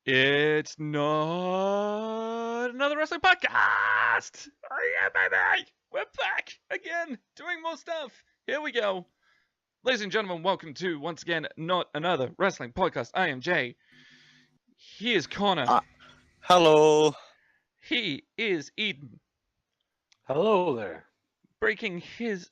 It's not another wrestling podcast. Oh yeah, baby, we're back again, doing more stuff. Here we go, ladies and gentlemen. Welcome to once again not another wrestling podcast. I am Jay. He is Connor. Hello. He is Eden. Hello there. Breaking his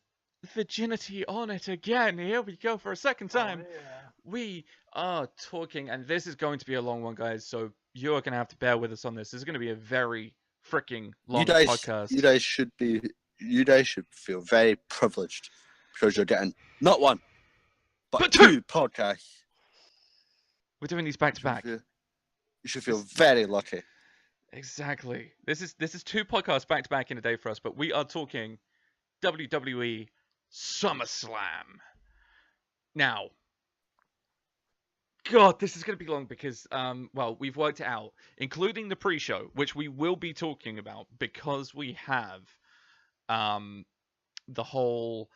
virginity on it again. Here we go for a second time. Oh, yeah. We are talking, and this is going to be a long one, guys, so you're going to have to bear with us on this. This is going to be a very freaking long podcast. You guys should feel very privileged because you're getting not one, but two podcasts. We're doing these back to back. You should feel very lucky. Exactly. This is two podcasts back to back in a day for us, but we are talking WWE SummerSlam. Now, God, this is going to be long because, well, we've worked it out, including the pre-show, which we will be talking about because we have the whole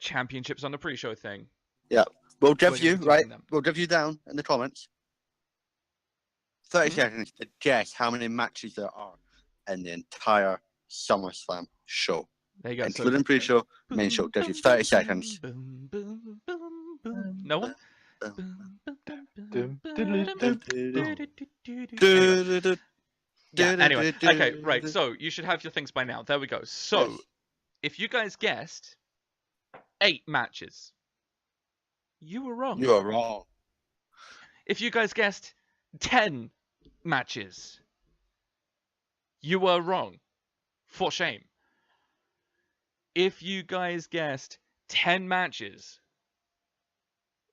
championships on the pre-show thing. Yeah, we'll give you down in the comments 30 seconds to guess how many matches there are in the entire SummerSlam show. There you go. Including pre-show, main show. Gives you 30 seconds. No one? Yeah, anyway, okay, right, so you should have your things by now. There we go. So, if you guys guessed 8 matches, you were wrong. You are wrong. If you guys guessed 10 matches, you were wrong. For shame. If you guys guessed 10 matches,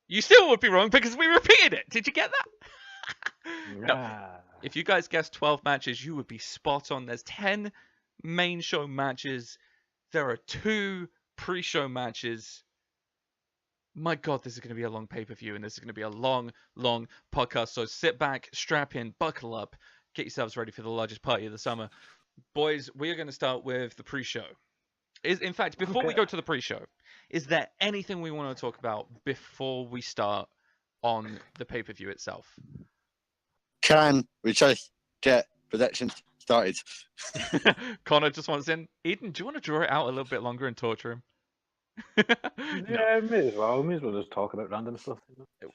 you still would be wrong because we repeated it. Did you get that? No. If you guys guessed 12 matches, you would be spot on. There's 10 main show matches. There are 2 pre-show matches. My God, this is going to be a long pay-per-view, and this is going to be a long, long podcast. So sit back, strap in, buckle up, get yourselves ready for the largest party of the summer. Boys, we are going to start with the pre-show. In fact, before we go to the pre-show, is there anything we want to talk about before we start on the pay-per-view itself? Can we just get predictions started? Connor just wants in. Eden, do you want to draw it out a little bit longer and torture him? Yeah, may as well. May as well just talk about random stuff.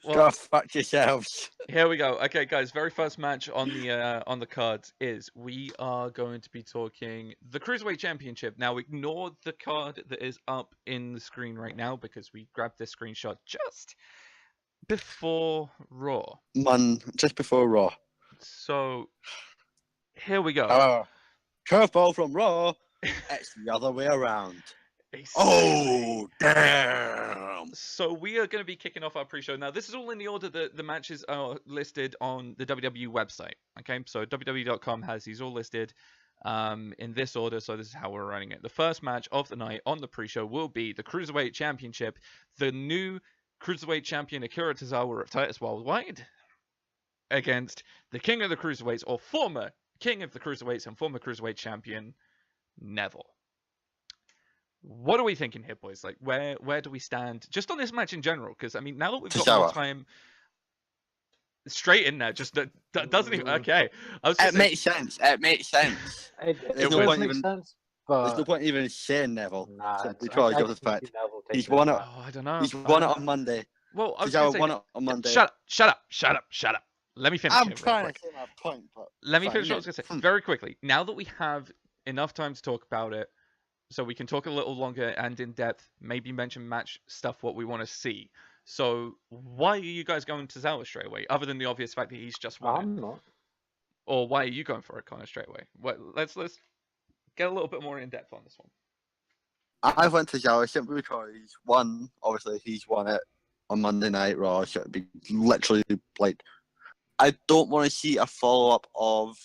Well, go fuck yourselves. Here we go. Okay, guys. Very first match on the cards is we are going to be talking the Cruiserweight Championship. Now, ignore the card that is up in the screen right now because we grabbed this screenshot just before Raw. Just before Raw. So here we go. Curveball from Raw. It's the other way around. Oh, damn! So we are going to be kicking off our pre-show. Now, this is all in the order that the matches are listed on the WWE website. Okay, so WWE.com has these all listed in this order, so this is how we're running it. The first match of the night on the pre-show will be the Cruiserweight Championship. The new Cruiserweight Champion Akira Tozawa of Titus Worldwide against the King of the Cruiserweights, or former King of the Cruiserweights and former Cruiserweight Champion, Neville. What are we thinking here, boys? Like, where do we stand just on this match in general? Because I mean, now that we've got more time, straight in there, just that doesn't even. Okay, it makes sense. It makes sense. It does make sense. There's no point even saying Neville. Nah, because of the fact he's won it. Oh, I don't know. He's won it on Monday. Well, I was won it on Monday. Shut up. Let me finish. I'm trying to say my point, but let me finish what I was going to say very quickly. Now that we have enough time to talk about it, so we can talk a little longer and in depth, maybe mention match stuff, what we want to see. So why are you guys going to Tozawa straight away, other than the obvious fact that he's just won? I'm not. Or why are you going for it, Connor, straight away? Let's get a little bit more in depth on this one. I went to Tozawa simply because he's won it on Monday Night Raw. So it'd be literally like, I don't want to see a follow-up of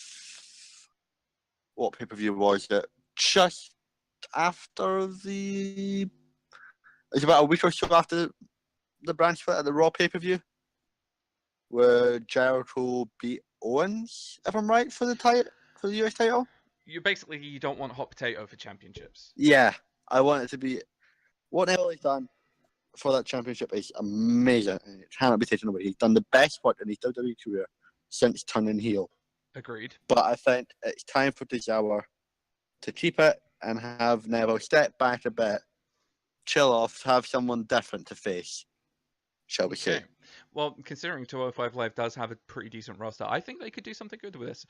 what pay-per-view was it? Just after it's about a week or so after the brand split at the Raw pay-per-view, where Jericho beat Owens, if I'm right, for the US title. You don't want hot potato for championships. Yeah, I want it to be what Neville has done for that championship is amazing, and it cannot be taken away. He's done the best work in his WWE career since turning heel. Agreed. But I think it's time for Tozawa to keep it and have Neville step back a bit, chill off, have someone different to face, shall we say. Okay. Well, considering 205 Live does have a pretty decent roster, I think they could do something good with this.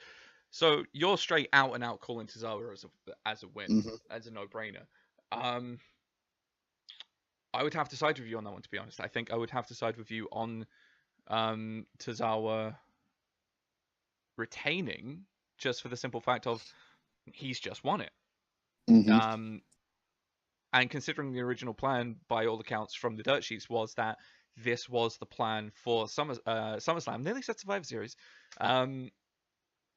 So you're straight out and out calling Tozawa as a win, Mhm. as a no-brainer. I would have to side with you on that one, to be honest. I think I would have to side with you on Tozawa retaining, just for the simple fact of he's just won it. Mhm. And considering the original plan, by all accounts from the dirt sheets, was that this was the plan for SummerSlam, nearly said Survivor Series.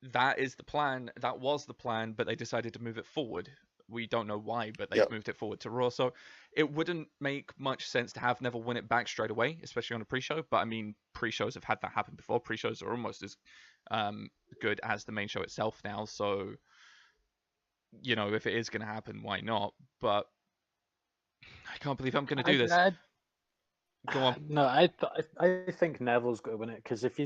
That is the plan. That was the plan, but they decided to move it forward. We don't know why, but they've moved it forward to Raw. So it wouldn't make much sense to have Neville win it back straight away, especially on a pre-show. But I mean, pre-shows have had that happen before. Pre-shows are almost as good as the main show itself now. So, you know, if it is going to happen, why not? But I can't believe I'm going to do this. Go on. No, I think Neville's going to win it because if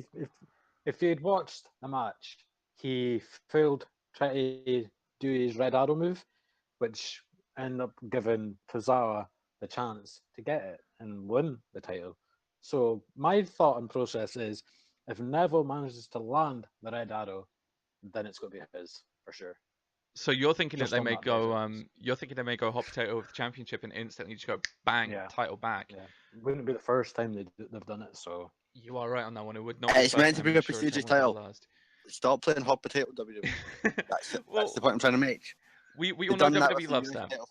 you'd watched the match, he failed trying to do his Red Arrow move, which ended up giving Tozawa the chance to get it and win the title. So my thought and process is, if Neville manages to land the Red Arrow, then it's going to be his for sure. So you're thinking Just that they on may that go, basis. you're thinking they may go hot potato with the championship and instantly just go bang, Yeah. title back. Yeah, wouldn't be the first time they've done it. So You are right on that one. It would not. It's be the meant first to time, be a I'm sure it prestigious certainly won't be title. the last. Stop playing hot potato, WWE. Well, That's the point I'm trying to make. we all They've know done that WWE with the loves US them. title.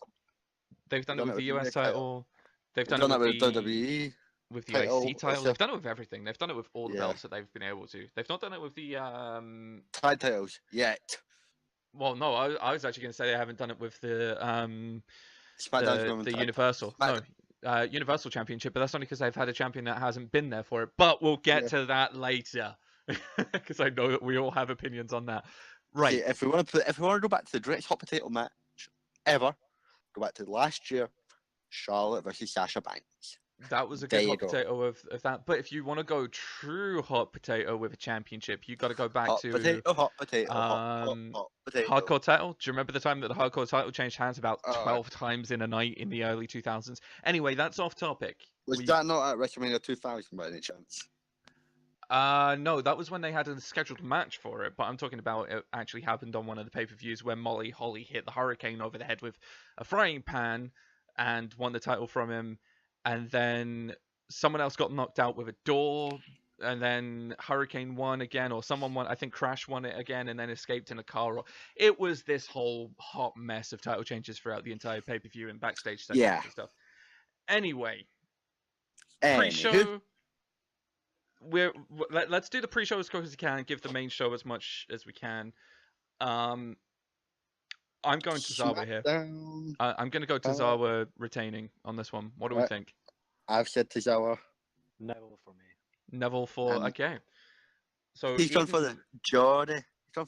They've done it with the US US title. They've They've done it done that with with the WWE with the title. IC title. They've done it with everything. They've done it with all the Yeah. belts that they've been able to. They've not done it with the Tag titles yet. Well, no, I was actually going to say they haven't done it with the SmackDown's Women's the tag Universal. title. No, Universal Championship, but that's only because they've had a champion that hasn't been there for it. But we'll get to that later, because I know that we all have opinions on that. Right. See, if we want to go back to the greatest hot potato match ever, go back to last year, Charlotte versus Sasha Banks. That was a There good you hot go. potato of that. But if you want to go true hot potato with a championship, you got to go back Hot to potato, hot potato, hot potato. hardcore title. Do you remember the time that the hardcore title changed hands about Oh. 12 times in a night in the early 2000s? Anyway, that's off topic. Was that not at WrestleMania 2000 by any chance? No, that was when they had a scheduled match for it, but I'm talking about it actually happened on one of the pay-per-views where Molly Holly hit the Hurricane over the head with a frying pan and won the title from him, and then someone else got knocked out with a door, and then Hurricane won again, or someone won, I think Crash won it again, and then escaped in a car. It was this whole hot mess of title changes throughout the entire pay-per-view and backstage segments and stuff. Anyway, pre-show... Let's do the pre-show as quick as we can. Give the main show as much as we can. I'm going to Tozawa here. I'm going to go Tozawa retaining on this one. What do we think? I've said Tozawa. Neville for me. Neville for okay. So he's going for the Geordie.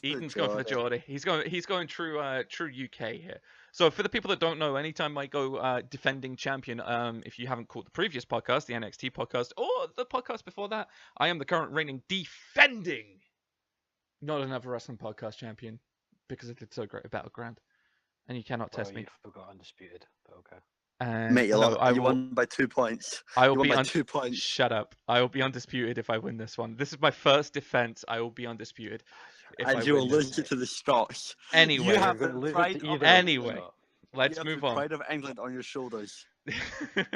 Eden's going for the Geordie. He's going true UK here. So for the people that don't know, anytime I go defending champion, if you haven't caught the previous podcast, the NXT podcast, or the podcast before that, I am the current reigning defending, not another wrestling podcast champion, because I did so great at Battleground, and you cannot test me. You forgot undisputed, but okay. Mate, you won by 2 points. I will be by 2 points. Shut up! I will be undisputed if I win this one. This is my first defense. I will be undisputed. And you will lose it to the Scots. Anyway, you have the pride of let's move on. Pride of England on your shoulders.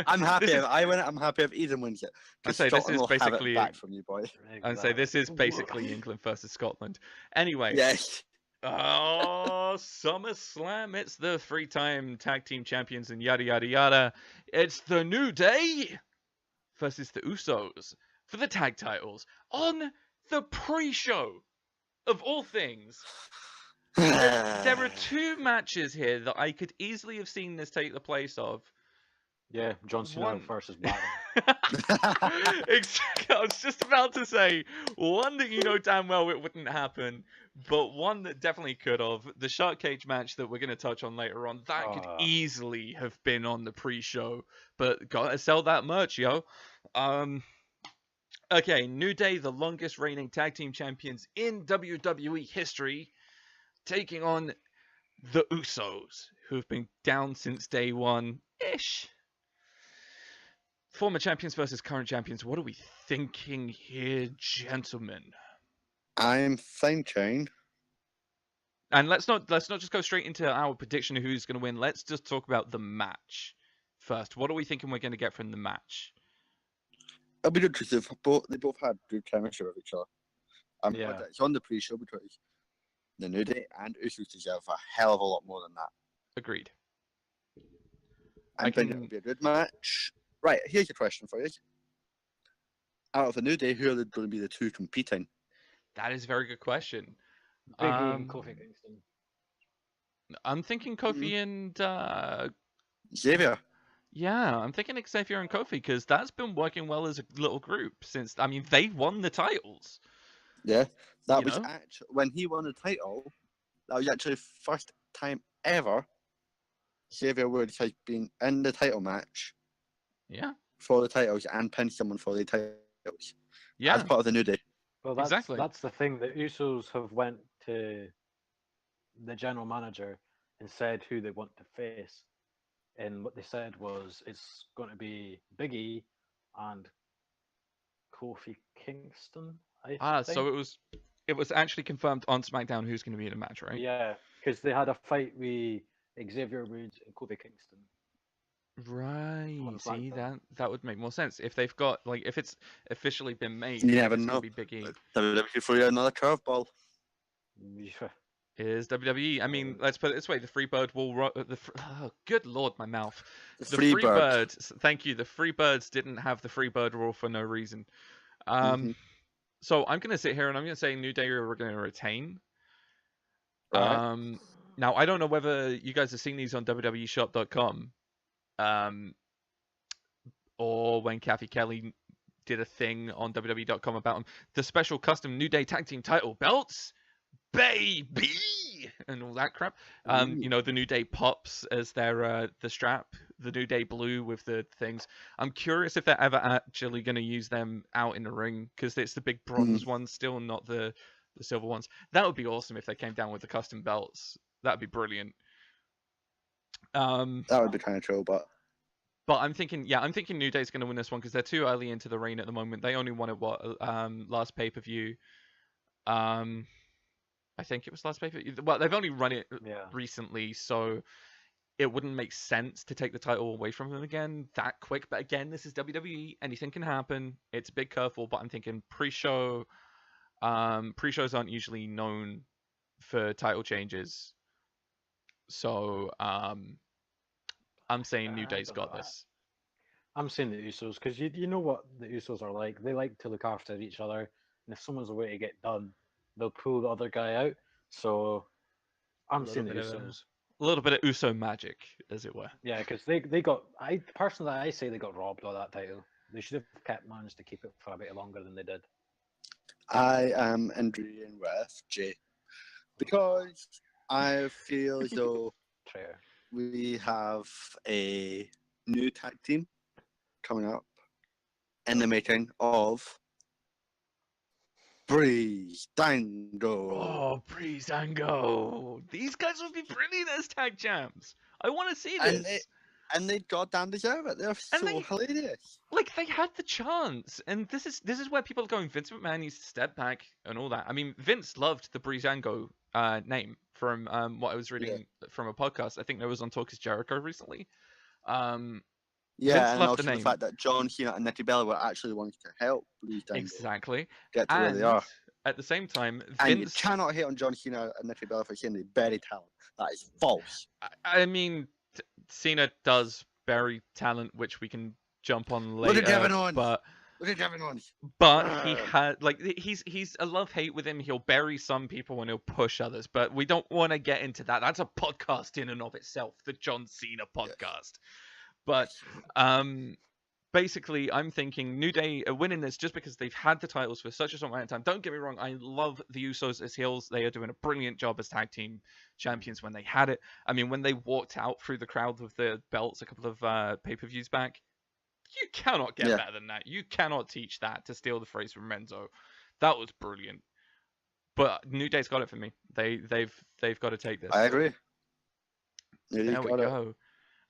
I'm happy if I win it. I'm happy if Eden wins it. I say this is basically have it back from you, boy. I say this is basically England versus Scotland. Anyway. Yes. Oh, SummerSlam! It's the 3-time tag team champions and yada yada yada. It's the New Day versus the Usos for the tag titles on the pre-show. Of all things, there are 2 matches here that I could easily have seen this take the place of. Yeah, John Cena versus Baron. Exactly. I was just about to say one that you know damn well it wouldn't happen, but one that definitely could have. The Shark Cage match that we're going to touch on later on, that could easily have been on the pre-show, but gotta sell that merch, yo. Okay, New Day, the longest reigning tag team champions in WWE history, taking on the Usos, who've been down since day one-ish. Former champions versus current champions. What are we thinking here, gentlemen? I'm thinking. And let's not just go straight into our prediction of who's going to win. Let's just talk about the match first. What are we thinking we're going to get from the match? It'll be good because they both had good chemistry with each other. Yeah. It's on the pre-show because the New Day and Usos deserve a hell of a lot more than that. Agreed. I think it'll be a good match. Right, here's a question for you. Out of the New Day, who are going to be the two competing? That is a very good question. Big E and Kofi Kingston. I'm thinking Kofi and Xavier. yeah, I'm thinking Xavier and Kofi because that's been working well as a little group since. I mean, they won the titles. Yeah, that You was know? actually when he won the title. That was actually the first time ever Xavier Woods has been in the title match Yeah. for the titles and pinned someone for the titles Yeah. as part of the New Day. Well, that's Exactly. that's the thing. The Usos have went to the general manager and said who they want to face, and what they said was it's going to be Big E and Kofi Kingston. I think. So it was actually confirmed on SmackDown who's going to be in the match, right? Yeah, because they had a fight with Xavier Woods and Kofi Kingston. Right. On See, SmackDown. that would make more sense if they've got if it's officially been made. You that never it's gonna know. be Big E. WWE for you another curveball. Yeah. It is WWE. I mean, let's put it this way: the Freebird will. Oh, good lord, my mouth. The The Freebird. Freebirds. Thank you. The Freebirds didn't have the Freebird rule for no reason. So I'm gonna sit here and I'm gonna say New Day are gonna retain. Right. Now I don't know whether you guys have seen these on WWEshop.com, or when Kathy Kelly did a thing on WWE.com about them. The special custom New Day tag team title belts, baby, and all that crap. You know, the New Day pops as their the strap, the New Day blue with the things. I'm curious if they're ever actually going to use them out in the ring because it's the big bronze ones still, not the silver ones. That would be awesome if they came down with the custom belts. That'd be brilliant. That would be kind of cool, but I'm thinking New Day's going to win this one because they're too early into the reign at the moment. They only won it last pay-per-view. I think it was last pay-per-view. Well, they've only run it recently, so it wouldn't make sense to take the title away from them again that quick. But again, this is WWE. Anything can happen. It's a big curveball, but I'm thinking pre-shows aren't usually known for title changes. So I'm saying New Day's got this. I'm saying the Usos because you know what the Usos are like. They like to look after each other, and if someone's away to get done, they'll pull the other guy out. So I'm saying the Usos. A little bit of Uso magic, as it were. Yeah, because they got. I say they got robbed of that title. They should have managed to keep it for a bit longer than they did. I am agreeing with Jay because I feel as though we have a new tag team coming up in the making of Breezango. Oh, Breezango! These guys would be brilliant as tag champs. I want to see this. And they goddamn deserve it. They're so hilarious. Like they had the chance, and this is where people are going. Vince McMahon needs to step back and all that. I mean, Vince loved the Breezango name from what I was reading from a podcast. I think that was on Talk Is Jericho recently. Yeah, and loved also the fact that John Cena and Nikki Bella were actually the ones to help Breezango exactly get to where they are. At the same time, and you cannot hate on John Cena and Nikki Bella for saying they bury talent. That is false. I mean, Cena does bury talent, which we can jump on later. Look at Kevin Owens. But look at Kevin Owens. But he had he's a love-hate with him. He'll bury some people and he'll push others. But we don't want to get into that. That's a podcast in and of itself, the John Cena podcast. But basically, I'm thinking New Day are winning this just because they've had the titles for such a long amount of time. Don't get me wrong, I love the Usos as heels. They are doing a brilliant job as tag team champions when they had it. I mean, when they walked out through the crowd with the belts a couple of pay-per-views back, You cannot get Yeah. better than that. You cannot teach that, to steal the phrase from Renzo. That was brilliant. But New Day's got it for me. They've got to take this. I agree. There we go.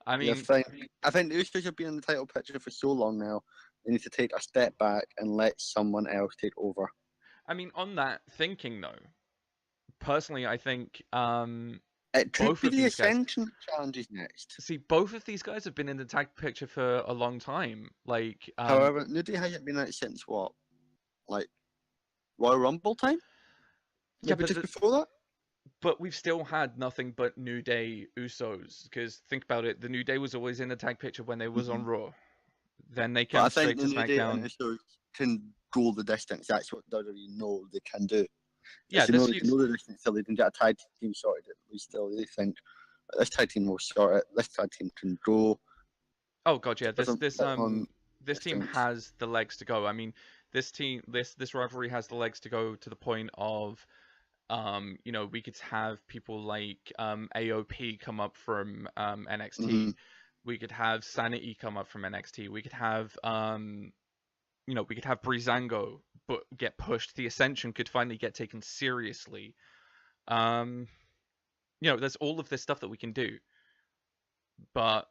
I mean, I think the Usos have been in the title picture for so long now. They need to take a step back and let someone else take over. I mean, on that thinking though, personally, I think It could both be of the these guys. Ascension challenges next. See, both of these guys have been in the tag picture for a long time. Like, However, New Day hasn't been out since what? Like Royal Rumble time? yeah, Maybe but just before that? but we've still had nothing but New Day Usos. Because think about it, the New Day was always in the tag picture when they was on Raw. Then they But I came think straight to the New Day and SmackDown. Usos can go the distance. That's what WWE know they can do. Yeah, They know they can go the distance till they can get a tag team sorted. At least till they think this tag team will sort it. This tag team can go. Oh god, yeah. This on team distance. has the legs to go. I mean, this rivalry has the legs to go to the point of, you know, we could have people like AOP come up from NXT. We could have Sanity come up from NXT. We could have you know, we could have Breezango but get pushed. The Ascension could finally get taken seriously. You know, there's all of this stuff that we can do, but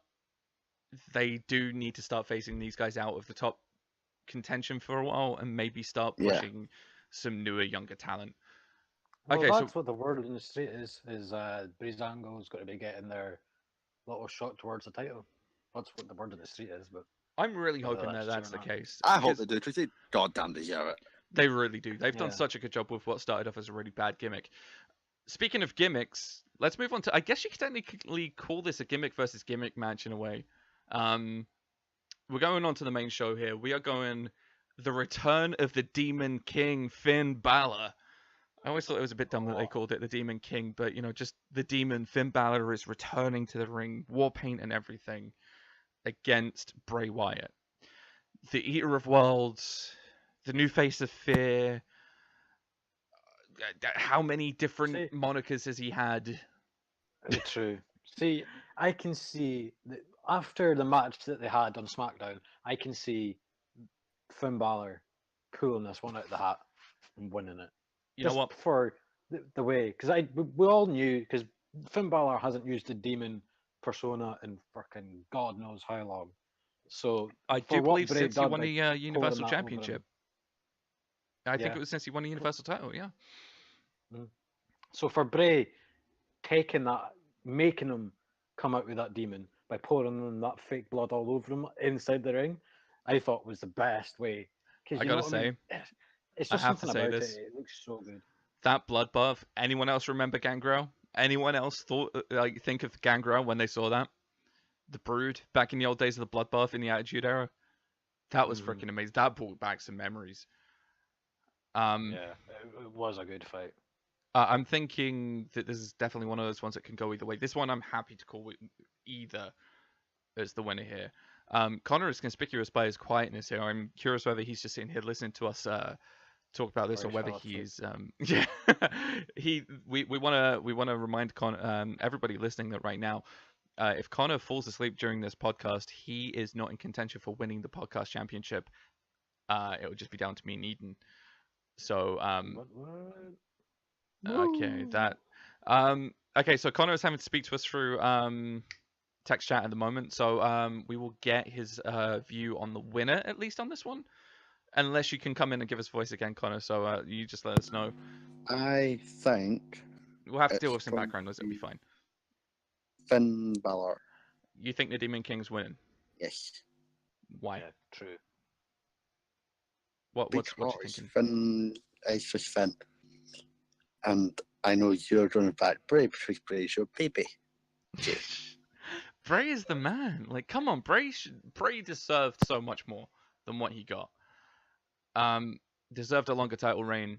they do need to start phasing these guys out of the top contention for a while and maybe start pushing some newer, younger talent. Well, Okay, that's what the word in the street is Breezango's got to be getting their little shot towards the title. That's what the word in the street is, but I'm really whether hoping that that's true the or not. case. I hope because they do because they goddamn deserve it. They really do. They've done Yeah. such a good job with what started off as a really bad gimmick. Speaking of gimmicks, let's move on to. I guess you could technically call this a gimmick versus gimmick match in a way. We're going on to the main show here. We are going the return of the Demon King, Finn Balor. I always thought it was a bit dumb that they called it the Demon King, but you know, just the Demon Finn Balor is returning to the ring, war paint and everything, against Bray Wyatt, the Eater of Worlds, the new face of fear. How many different monikers has he had? True. See, I can see that after the match that they had on SmackDown, I can see Finn Balor pulling this one out of the hat and winning it. You know what? For the way, because we all knew, because Finn Balor hasn't used the demon persona in fucking God knows how long. So I do believe since he won the Universal Championship. I think it was since he won the Universal title, yeah. So for Bray taking that, making him come out with that demon by pouring him that fake blood all over him inside the ring, I thought was the best way. I gotta say, it's just something about it. It looks so good. That bloodbath. Anyone else remember Gangrel? Anyone else think of Gangrel when they saw that? The Brood back in the old days of the bloodbath in the Attitude Era. That was freaking amazing. That brought back some memories. Yeah, it was a good fight. I'm thinking that this is definitely one of those ones that can go either way. This one I'm happy to call either as the winner here. Connor is conspicuous by his quietness here. I'm curious whether he's just sitting here listening to us talk about this, or whether he's yeah. we want to remind everybody listening that right now, if Connor falls asleep during this podcast, he is not in contention for winning the podcast championship. It would just be down to me and Eden. So okay, okay, so Connor is having to speak to us through text chat at the moment, so we will get his view on the winner, at least on this one, unless you can come in and give us voice again, Connor. So you just let us know. I think we'll have to deal with some background noise. It'll be fine. Finn Balor. You think the Demon King's winning? Yes. Why? Yeah, true. What you thinking? Finn is just Finn, and I know you're going to back Bray because Bray's your baby. Bray is the man. Like, come on, Bray deserved so much more than what he got. Deserved a longer title reign.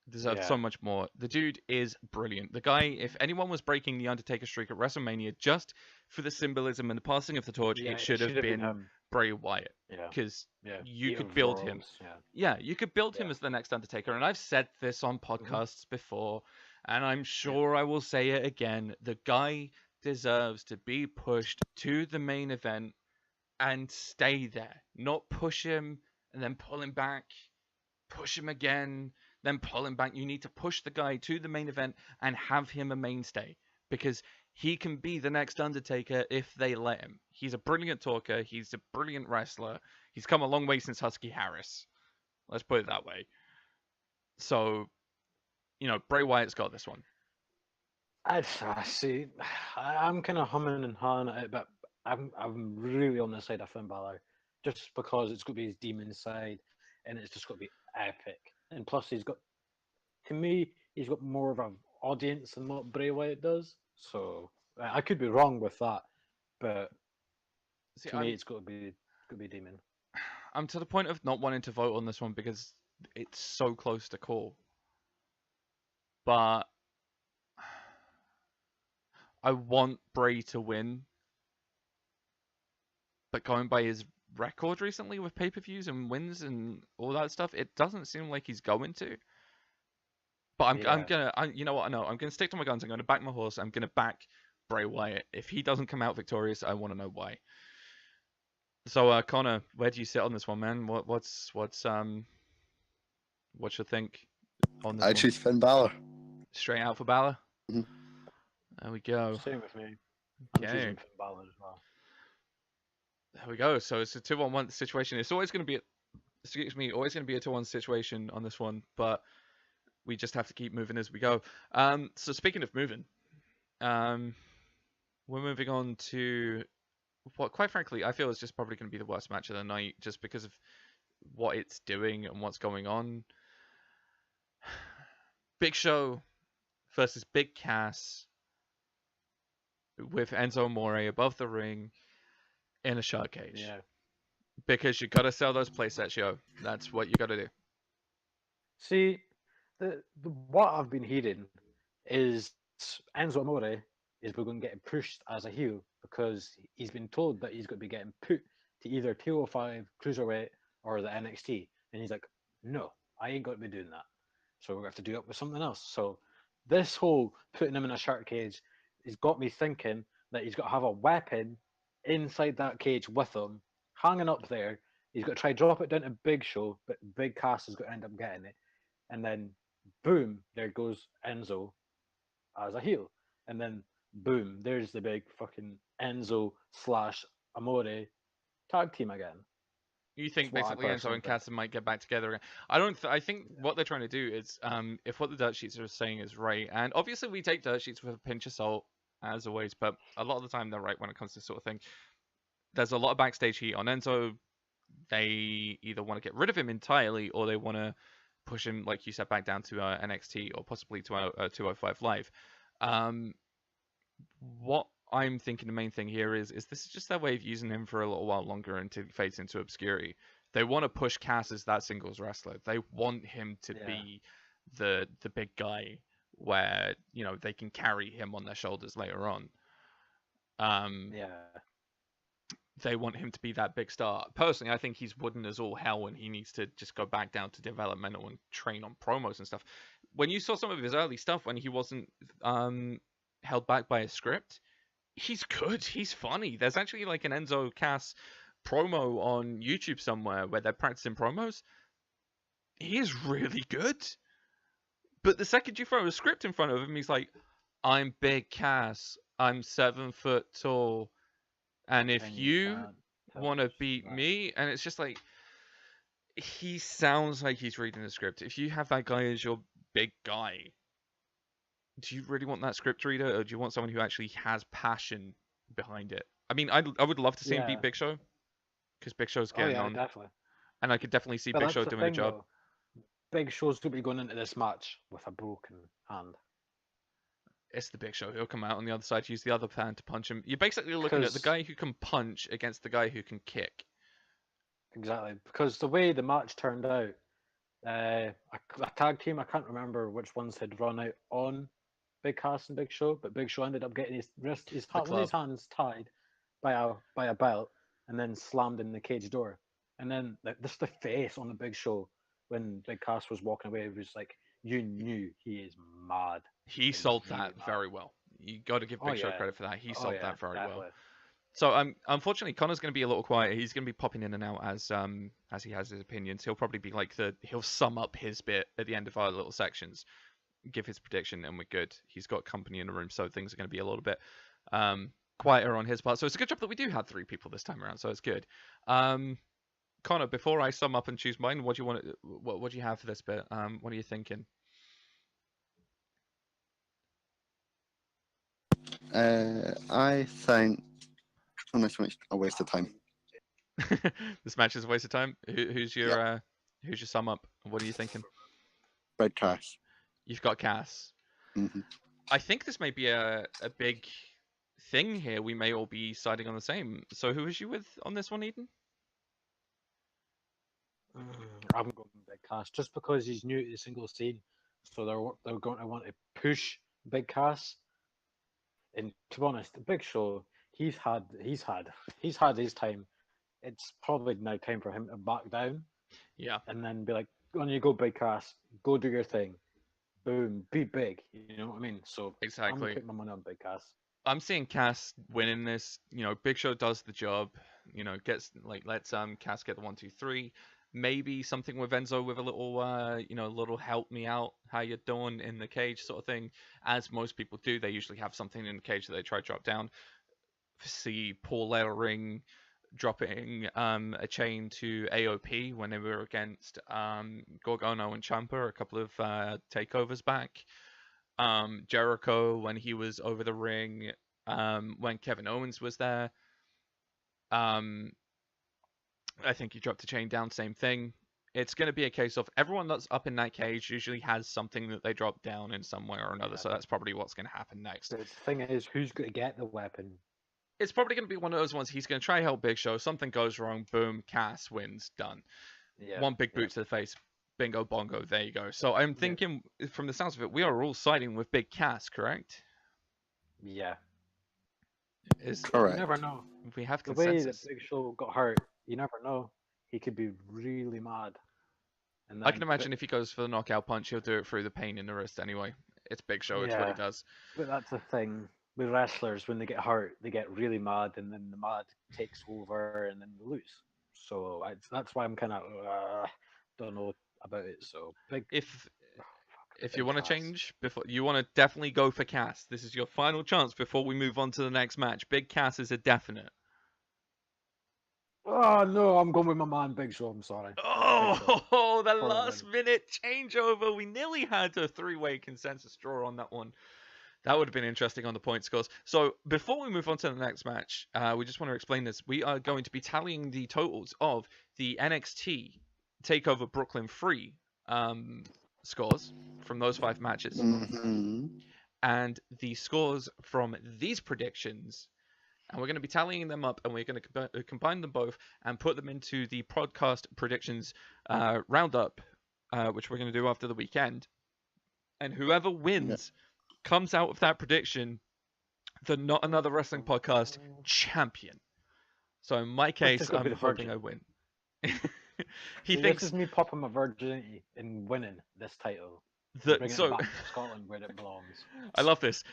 Deserved so much more. The dude is brilliant. The guy, if anyone was breaking the Undertaker streak at WrestleMania just for the symbolism and the passing of the torch, it should have been Bray Wyatt. Because you could build him. Yeah, you could build him as the next Undertaker. And I've said this on podcasts before, and I'm sure I will say it again. The guy deserves to be pushed to the main event and stay there. Not push him and then pull him back, push him again, then pull him back. You need to push the guy to the main event and have him a mainstay, because he can be the next Undertaker if they let him. He's a brilliant talker. He's a brilliant wrestler. He's come a long way since Husky Harris. Let's put it that way. So, Bray Wyatt's got this one. I see. I'm kind of humming and hawing at it, but I'm really on the side of Finn Balor, just because it's going to be his demon side, and it's just going to be epic. And plus, to me, he's got more of an audience than what Bray Wyatt does. So I could be wrong with that, but to me, it's going to be demon. I'm to the point of not wanting to vote on this one because it's so close to call. But I want Bray to win. But going by his record recently with pay-per-views and wins and all that stuff, it doesn't seem like he's going to. But you know what? I know I'm gonna stick to my guns. I'm gonna back my horse. I'm gonna back Bray Wyatt. If he doesn't come out victorious, I want to know why. So, Connor, where do you sit on this one, man? What's your think on this I one? choose Finn Balor. Straight out for Balor. Mm-hmm. There we go. Same with me. Okay. I'm choosing Finn Balor as well. There we go. So it's a 2-on-1 situation. It's always going to be always going to be a 2-on situation on this one, but we just have to keep moving as we go. So speaking of moving, we're moving on to what, quite frankly, I feel is just probably going to be the worst match of the night, just because of what it's doing and what's going on. Big Show versus Big Cass, with Enzo Amore above the ring in a shark cage. Yeah. Because you got to sell those playsets, yo. That's what you got to do. See, what I've been hearing is Enzo Amore is going to get pushed as a heel because he's been told that he's going to be getting put to either 205 Cruiserweight or the NXT. And he's like, no, I ain't going to be doing that. So we're going to have to do it with something else. So this whole putting him in a shark cage has got me thinking that he's got to have a weapon inside that cage with him, hanging up there. He's got to try drop it down to Big Show, but Big Cass is going to end up getting it. And then, boom, there goes Enzo as a heel. And then, boom, there's the big fucking Enzo / Amore tag team again. You think That's what basically I Enzo and personally think. Cass might get back together again? I don't. I think what they're trying to do is, if what the dirt sheets are saying is right, and obviously we take dirt sheets with a pinch of salt as always, but a lot of the time they're right when it comes to this sort of thing. There's a lot of backstage heat on Enzo. They either want to get rid of him entirely, or they want to push him, like you said, back down to NXT or possibly to 205 Live. What I'm thinking the main thing here is this is just their way of using him for a little while longer until he fades into obscurity. They want to push Cass as that singles wrestler. They want him to be the big guy where, they can carry him on their shoulders later on. They want him to be that big star. Personally, I think he's wooden as all hell and he needs to just go back down to developmental and train on promos and stuff. When you saw some of his early stuff when he wasn't held back by a script, he's good. He's funny. There's actually like an Enzo Cass promo on YouTube somewhere where they're practicing promos. He is really good. But the second you throw a script in front of him, he's like, I'm Big Cass. I'm 7 foot tall. And if you want to beat me, and it's just like, he sounds like he's reading the script. If you have that guy as your big guy, do you really want that script reader, or do you want someone who actually has passion behind it? I mean, I would love to see him beat Big Show, because Big Show's getting on. Definitely. And I could definitely see Big Show doing a job. Though. Big Show's going to be going into this match with a broken hand. It's the Big Show. He'll come out on the other side, use the other hand to punch him. You're basically looking at the guy who can punch against the guy who can kick. Exactly. Because the way the match turned out, a tag team, I can't remember which ones had run out on Big Cass and Big Show, but Big Show ended up getting one of his hands tied by a belt and then slammed in the cage door. And then this the face on the Big Show when Big Cass was walking away, it was like, you knew he is mad. He sold that very well. You got to give Big Show credit for that. He sold that very well. So unfortunately Connor's going to be a little quiet. He's going to be popping in and out as he has his opinions. He'll probably be like he'll sum up his bit at the end of our little sections, give his prediction, and we're good. He's got company in the room, so things are going to be a little bit quieter on his part. So it's a good job that we do have 3 people this time around. So it's good. Connor, before I sum up and choose mine, what do you want? What do you have for this bit? What are you thinking? I think this one's a waste of time. This match is a waste of time. Who's your sum up? What are you thinking? Red Cash. You've got Cass. Mm-hmm. I think this may be a big thing here. We may all be siding on the same. So who is you with on this one, Eden? I'm going Big Cass just because he's new to the single scene, so they're going to want to push Big Cass. And to be honest, the Big Show, he's had his time. It's probably now time for him to back down. Yeah. And then be like, on you go, Big Cass, go do your thing. Boom, be big. You know what I mean? So exactly. I'm putting my money on Big Cass. I'm seeing Cass winning this. You know, Big Show does the job. You know, lets Cass get the 1, 2, 3. Maybe something with Enzo with a little little help me out, how you doing in the cage sort of thing. As most people do, they usually have something in the cage that they try to drop down. See Paul Ellering dropping a chain to AOP when they were against Gorgono and Ciampa a couple of takeovers back. Jericho when he was over the ring, when Kevin Owens was there. I think he dropped a chain down, same thing. It's going to be a case of everyone that's up in that cage usually has something that they drop down in some way or another, so that's probably what's going to happen next. The thing is, who's going to get the weapon? It's probably going to be one of those ones. He's going to try help Big Show. Something goes wrong. Boom. Cass wins. Done. Yeah, one big boot to the face. Bingo, bongo. There you go. So I'm thinking, from the sounds of it, we are all siding with Big Cass, correct? Yeah. Correct. You never know. We have the consensus. way that Big Show got hurt, you never know. He could be really mad. And then, I can imagine if he goes for the knockout punch, he'll do it through the pain in the wrist anyway. It's Big Show. It's what he does. But that's the thing. With wrestlers, when they get hurt, they get really mad, and then the mad takes over, and then they lose. So that's why I'm kind of don't know about it. So if you want to change before, you want to definitely go for Cass. This is your final chance before we move on to the next match. Big Cass is a definite. Oh no, I'm going with my man Big Show. I'm sorry. Oh, the last minute changeover. We nearly had a 3-way consensus draw on that one. That would have been interesting on the point scores. So before we move on to the next match, we just want to explain this. We are going to be tallying the totals of the NXT TakeOver Brooklyn 3 scores from those 5 matches. Mm-hmm. And the scores from these predictions. And we're going to be tallying them up, and we're going to combine them both and put them into the podcast predictions roundup, which we're going to do after the weekend. And whoever wins comes out of that prediction the Not Another Wrestling Podcast champion. So in my case, I'm hoping I win. He thinks this is me popping my virginity and winning this title. That, so, it back to Scotland where it belongs. I love this.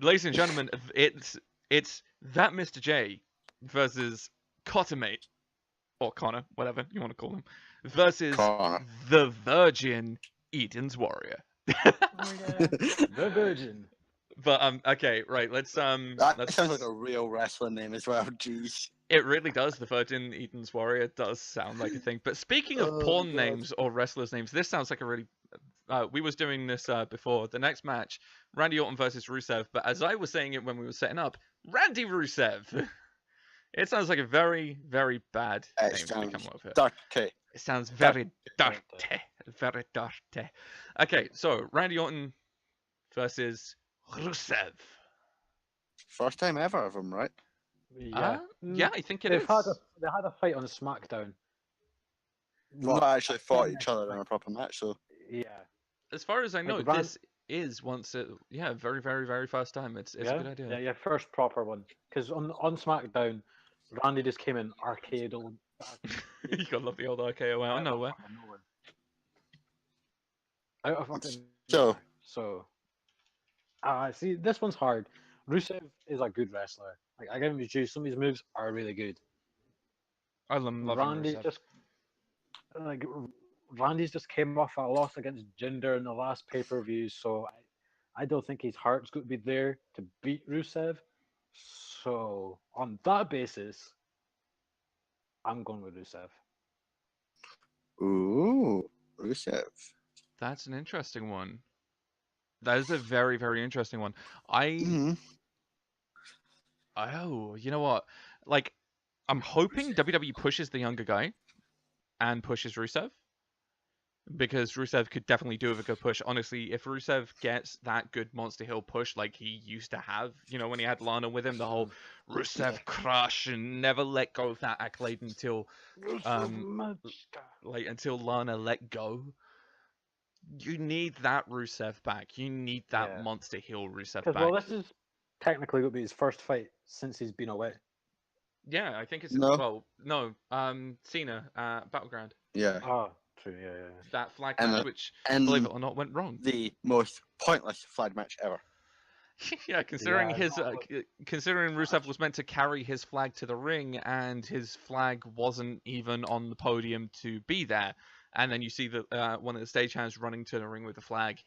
Ladies and gentlemen, it's that Mr. J versus Cottermate, or Connor, whatever you want to call him, versus the Virgin Eden's Warrior. The Virgin. But okay, right. Let's That sounds like a real wrestling name as well. Jeez. It really does. The Virgin Eden's Warrior does sound like a thing. But speaking of porn names or wrestlers' names, this sounds like a really. We was doing this before. The next match, Randy Orton versus Rusev. But as I was saying it when we were setting up, Randy Rusev. It sounds like a very, very bad name to come up with. Dirty. It sounds very dirty. Very dirty. Okay, so Randy Orton versus Rusev. First time ever of them, right? Yeah, I think They had a fight on SmackDown. Not actually fought each other in a proper match, so. Yeah. As far as I know, this is very, very, very first time. It's a good idea. Yeah, first proper one. Because on SmackDown, Randy just came in arcade old. You gotta love the old RKO out of nowhere. Out of fucking So. So. See, this one's hard. Rusev is a good wrestler. Like I give him his due. Some of his moves are really good. I'm loving Randy Rusev. just like Randy's just came off a loss against Jinder in the last pay-per-view, so I don't think his heart's going to be there to beat Rusev. So on that basis, I'm going with Rusev. Ooh, Rusev. That's an interesting one. That is a very, very interesting one. Mhm. Oh, you know what? Like, I'm hoping WWE pushes the younger guy and pushes Rusev, because Rusev could definitely do with a good push. Honestly, if Rusev gets that good Monster Hill push like he used to have, when he had Lana with him, the whole Rusev crush and never let go of that accolade until until Lana let go. You need that Rusev back. You need that Monster Hill Rusev back. Well, this is technically going to be his first fight since he's been away. Yeah, I think it's No. Cena, Battleground. Yeah. Oh, true. Yeah. That flag match, which, believe it or not, went wrong. The most pointless flag match ever. Yeah, considering considering Rusev was meant to carry his flag to the ring, and his flag wasn't even on the podium to be there, and then you see the one of the stagehands running to the ring with the flag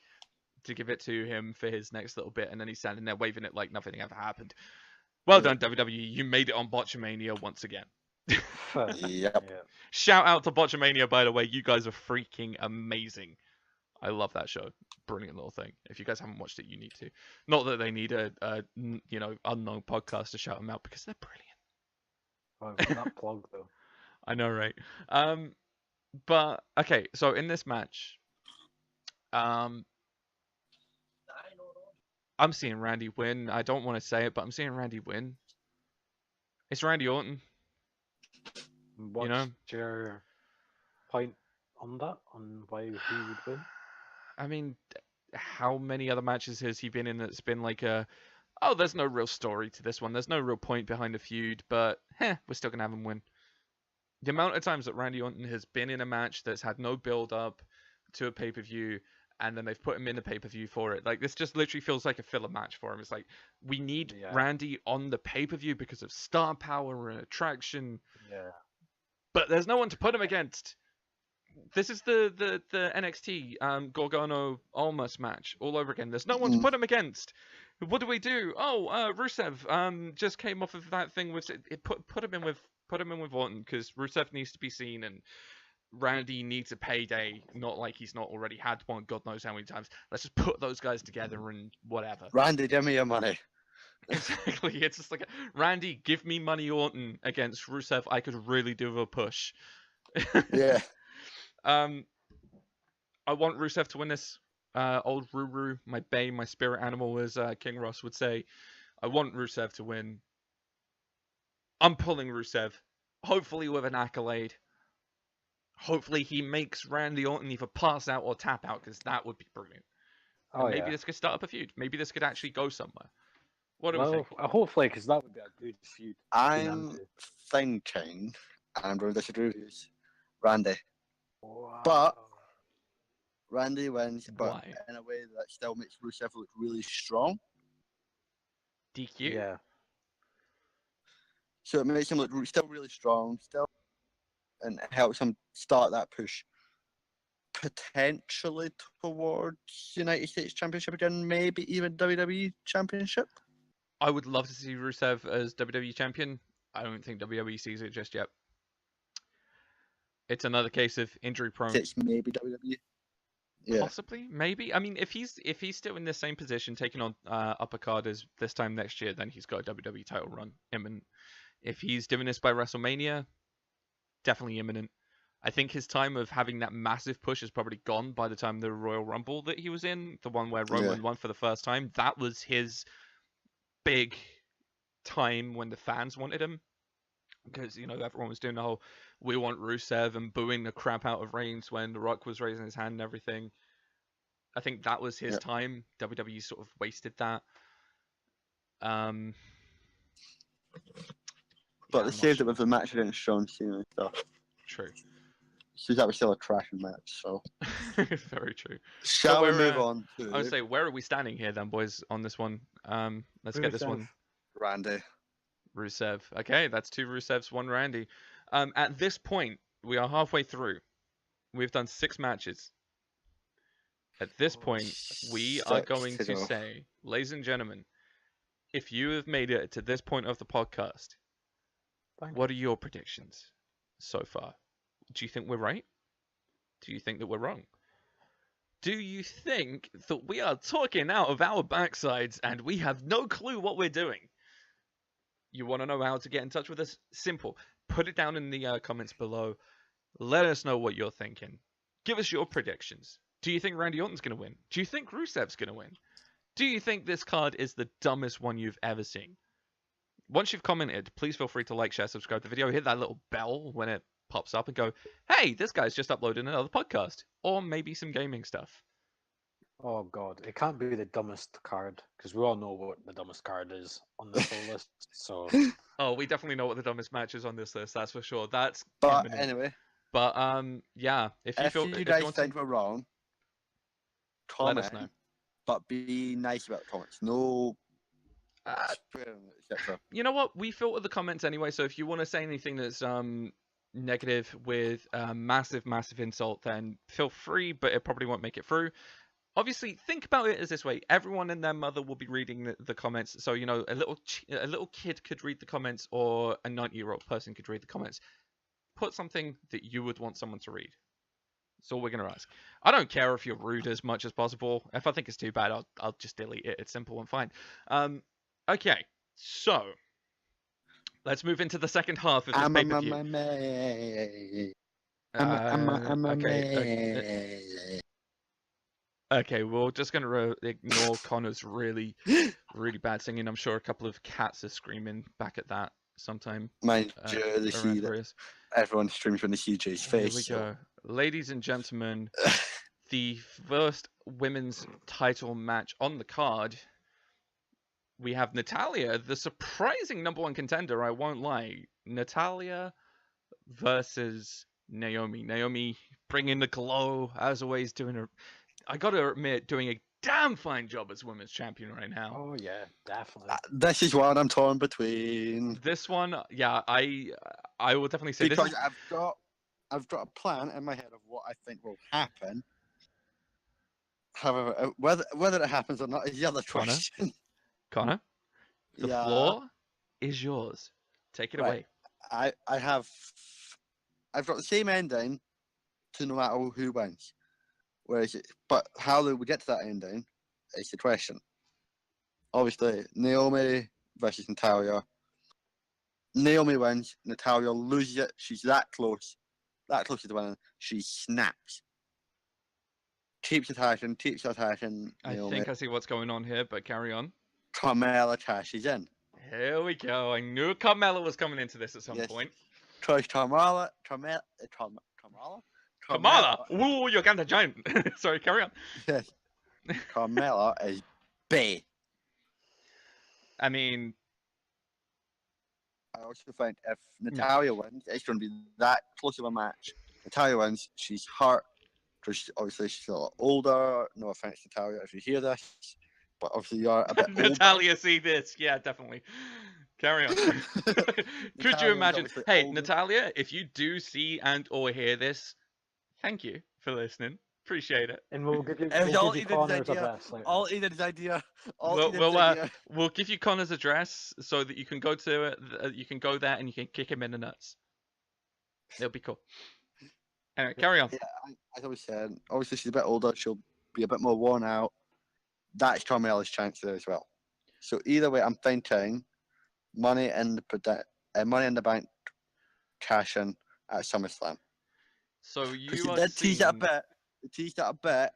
to give it to him for his next little bit, and then he's standing there waving it like nothing ever happened. Well done, WWE. You made it on Botchamania once again. Yep. Shout out to Botchamania, by the way. You guys are freaking amazing. I love that show. Brilliant little thing. If you guys haven't watched it, you need to. Not that they need a unknown podcast to shout them out, because they're brilliant. Oh, that plug though. I know, right? But okay, so in this match, I'm seeing Randy win. I don't want to say it, but I'm seeing Randy win. It's Randy Orton. What's your point on that? On why he would win? I mean, how many other matches has he been in that's been like there's no real story to this one. There's no real point behind the feud, but we're still going to have him win. The amount of times that Randy Orton has been in a match that's had no build-up to a pay-per-view, and then they've put him in the pay-per-view for it. Like, this just literally feels like a filler match for him. It's like, we need Randy on the pay-per-view because of star power and attraction. Yeah. But there's no one to put him against. This is the NXT Gargano Almas match all over again. There's no one to put him against. What do we do? Rusev just came off of that thing with put him in with Orton, because Rusev needs to be seen and Randy needs a payday, not like he's not already had one God knows how many times. Let's just put those guys together and whatever. Randy, give me your money. Exactly. It's just like, Randy, give me money Orton against Rusev. I could really do a push. Yeah. I want Rusev to win this. Old Ruru, my bane, my spirit animal, as King Ross would say. I want Rusev to win. I'm pulling Rusev, hopefully with an accolade. Hopefully he makes Randy Orton either pass out or tap out, because that would be brilliant. Maybe this could start up a feud. Maybe this could actually go somewhere. What do we think? Hopefully, because that would be a good feud. I'm thinking, and I'm going to disagree with you, Randy. Wow. But Randy wins, but Why? in a way that still makes Rusev look really strong. DQ? Yeah. So it makes him look still really strong, and it helps him start that push potentially towards United States Championship again, maybe even WWE Championship. I would love to see Rusev as WWE Champion. I don't think WWE sees it just yet. It's another case of injury prone. It's maybe WWE. Yeah. Possibly, maybe. I mean, if he's still in the same position, taking on upper card as this time next year, then he's got a WWE title run imminent. If he's doing this by WrestleMania, definitely imminent. I think his time of having that massive push is probably gone by the time the Royal Rumble that he was in, the one where Roman won for the first time. That was his big time when the fans wanted him. Because, everyone was doing the whole, we want Rusev, and booing the crap out of Reigns when The Rock was raising his hand and everything. I think that was his time. WWE sort of wasted that. But they saved it with the match against John Cena and stuff. True. Because that was still a trashing match. So Very true. shall we we're, move on I would to say, where are we standing here then, boys, on this one? Let's get this Rusev. one. Randy? Rusev. Okay, that's 2 Rusevs, 1 Randy. At this point, we are halfway through. We've done 6 matches. At this point, we are going to say, ladies and gentlemen, if you have made it to this point of the podcast, what are your predictions so far? Do you think we're right? Do you think that we're wrong? Do you think that we are talking out of our backsides and we have no clue what we're doing? You want to know how to get in touch with us? Simple. Put it down in the comments below. Let us know what you're thinking. Give us your predictions. Do you think Randy Orton's going to win? Do you think Rusev's going to win? Do you think this card is the dumbest one you've ever seen? Once you've commented, please feel free to like, share, subscribe to the video. Hit that little bell when it pops up and go, hey, this guy's just uploaded another podcast. Or maybe some gaming stuff. Oh god, it can't be the dumbest card because we all know what the dumbest card is on this whole list. So Oh, we definitely know what the dumbest match is on this list. That's for sure. That's But imminent. anyway, But yeah, if you guys want think to, we're wrong, let comment, us know. but be nice about the comments. No swearing, etc. You know what? We filter the comments anyway, so if you want to say anything that's negative with massive insult, then feel free, but it probably won't make it through. Obviously, think about it as this way: everyone and their mother will be reading the comments. So you know, a little kid could read the comments, or a 90-year-old person could read the comments. Put something that you would want someone to read. That's all we're gonna ask. I don't care if you're rude as much as possible. If I think it's too bad, I'll just delete it. It's simple and fine. Okay, so let's move into the second half of this pay-per-view. Okay, we're just going to ignore Connor's really bad singing. I'm sure a couple of cats are screaming back at that sometime. Mind you, everyone streams from the CJ's face. Here we go. Ladies and gentlemen, the first women's title match on the card. We have Natalya, the surprising #1 contender, I won't lie. Natalya versus Naomi. Naomi bringing the glow, as always, I gotta admit, doing a damn fine job as women's champion right now. oh yeah, definitely. This is what I'm torn between. This one, yeah, I will definitely say because this. I've got a plan in my head of what I think will happen. However, whether it happens or not is the other question. Connor, the floor is yours. Take it away. I've got the same ending to no matter who wins. But how they would get to that ending is the question. Obviously, Naomi versus Natalya. Naomi wins. Natalya loses it. She's that close to the winning. She snaps. Keeps attacking. I think I see what's going on here, but carry on. Carmella cashes in. Here we go. I knew Carmella was coming into this at some point. Tries Carmella. Ooh, you're kind of giant. Sorry, carry on. Yes. Carmella is big. I mean, I also think if Natalya wins, it's going to be that close of a match. Natalya wins, she's hurt. Obviously, she's a lot older. No offense, Natalya, if you hear this. But obviously, you're a bit older. Natalya, see this. Yeah, definitely. Carry on. Could you imagine? Hey, older. Natalya, if you do see and or hear this, thank you for listening. Appreciate it. And we'll give you, Connor's address. All Eden's idea. We'll give you Connor's address so that you can go to it. You can go there and you can kick him in the nuts. It'll be cool. Anyway, carry on. Yeah, as I was saying, obviously she's a bit older. She'll be a bit more worn out. That's Carmella's chance there as well. So either way, I'm thinking Money in the Bank cash in at SummerSlam. So you teased that a bit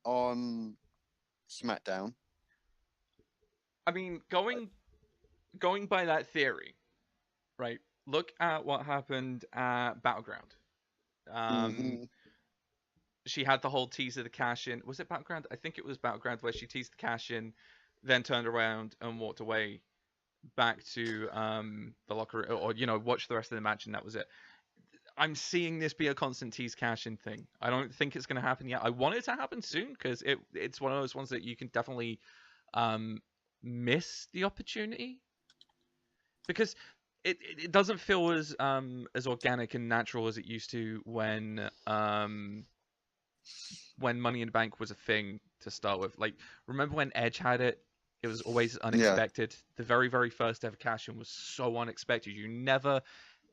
on SmackDown. I mean, going by that theory, right? Look at what happened at Battleground. She had the whole tease of the cash in. Was it Battleground? I think it was Battleground where she teased the cash in, then turned around and walked away back to the locker room, or watched the rest of the match, and that was it. I'm seeing this be a constant tease cash-in thing. I don't think it's going to happen yet. I want it to happen soon because it's one of those ones that you can definitely miss the opportunity because it doesn't feel as organic and natural as it used to when Money in the Bank was a thing to start with. Like, remember when Edge had it? It was always unexpected. The very, very first ever cash-in was so unexpected. You never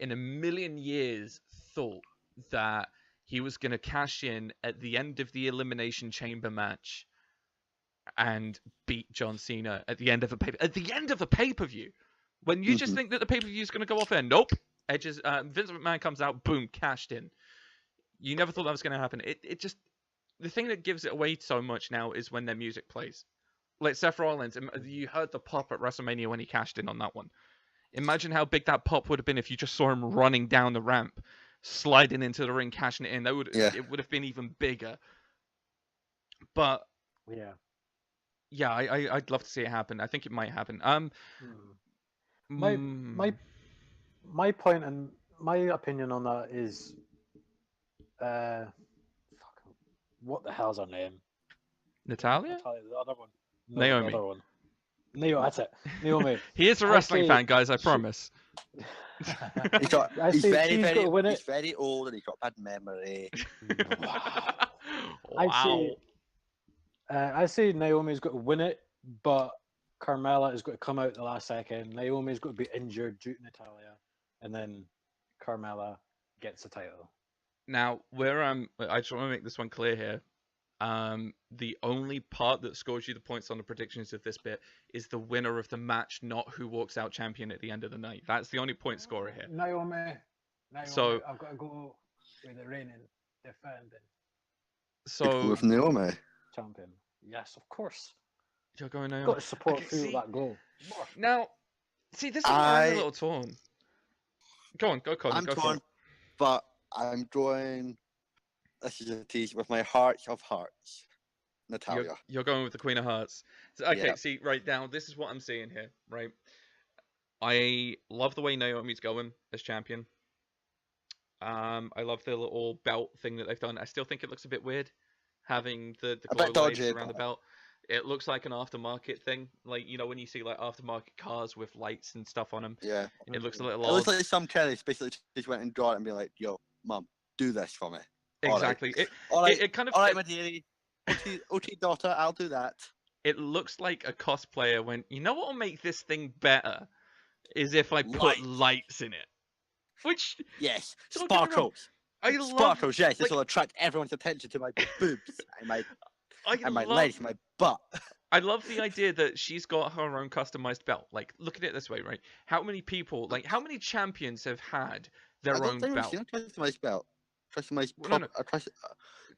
in a million years thought that he was going to cash in at the end of the Elimination Chamber match and beat John Cena at the end of a pay-per-view. When you just think that the pay-per-view is going to go off there, nope. Vince McMahon comes out, boom, cashed in. You never thought that was going to happen. It just, the thing that gives it away so much now is when their music plays. Like Seth Rollins, you heard the pop at WrestleMania when he cashed in on that one. Imagine how big that pop would have been if you just saw him running down the ramp, sliding into the ring, cashing it in. It would have been even bigger. But yeah, I'd love to see it happen. I think it might happen. My point and my opinion on that is, what the hell's her name? Natalia? The other one. No, Naomi. The other one. That's it. Naomi. He is a wrestling fan, guys. I promise. He's very old and he's got bad memory. Wow. I say Naomi's got to win it, but Carmella is going to come out the last second. Naomi's going to be injured due to Natalia, and then Carmella gets the title. Now, I just want to make this one clear here. The only part that scores you the points on the predictions of this bit is the winner of the match, not who walks out champion at the end of the night. That's the only point scorer here. Naomi. So I've got to go with the reigning, defending. So with Naomi. Champion. Yes, of course. You're going Naomi. Got to support through that goal. Now, see, this is where I'm a little torn. Go on, go Colin. I'm go torn, but I'm going. This is a tease with my heart of hearts, Natalia. You're going with the Queen of Hearts. So, okay, Yep. See, right now, this is what I'm seeing here, right? I love the way Naomi's going as champion. I love the little belt thing that they've done. I still think it looks a bit weird, having the coil waves around the belt. It looks like an aftermarket thing, like, you know, when you see like aftermarket cars with lights and stuff on them. Yeah. It looks a little It odd. looks like some Kelly basically just went and got it and be like, "Yo, Mum, do this for me." Exactly. All right. It kind of. All right, my dearie. OT daughter, I'll do that. It looks like a cosplayer went, you know what will make this thing better is if I put Lights. lights in it. Which, Yes, don't get me wrong, sparkles. I love. Sparkles, yes. This like, will attract everyone's attention to my boobs and my I legs, my butt. I love the idea that she's got her own customized belt. Like, look at it this way, right? How many people, like, how many champions have had their own belt? I've seen a customized belt. A Technically-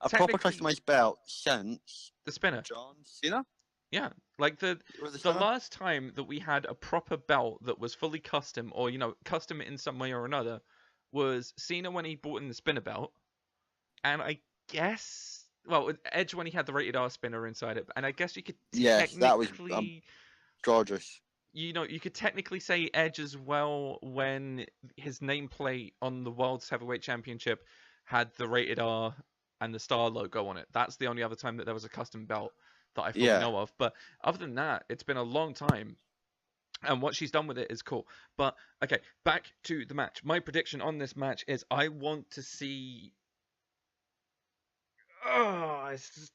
proper customized belt since The spinner. John Cena. Yeah, like the Was it the Cena? last time that we had a proper belt that was fully custom, or you know, custom in some way or another, was Cena when he bought in the spinner belt, and I guess, well, Edge when he had the rated R spinner inside it, and I guess you could Yes, that was, technically, gorgeous. you know, you could technically say Edge as well when his nameplate on the World's Heavyweight Championship had the rated R and the star logo on it. That's the only other time that there was a custom belt that I fully know of. But other than that, it's been a long time. And what she's done with it is cool. But, okay, back to the match. My prediction on this match is I want to see... Oh, it's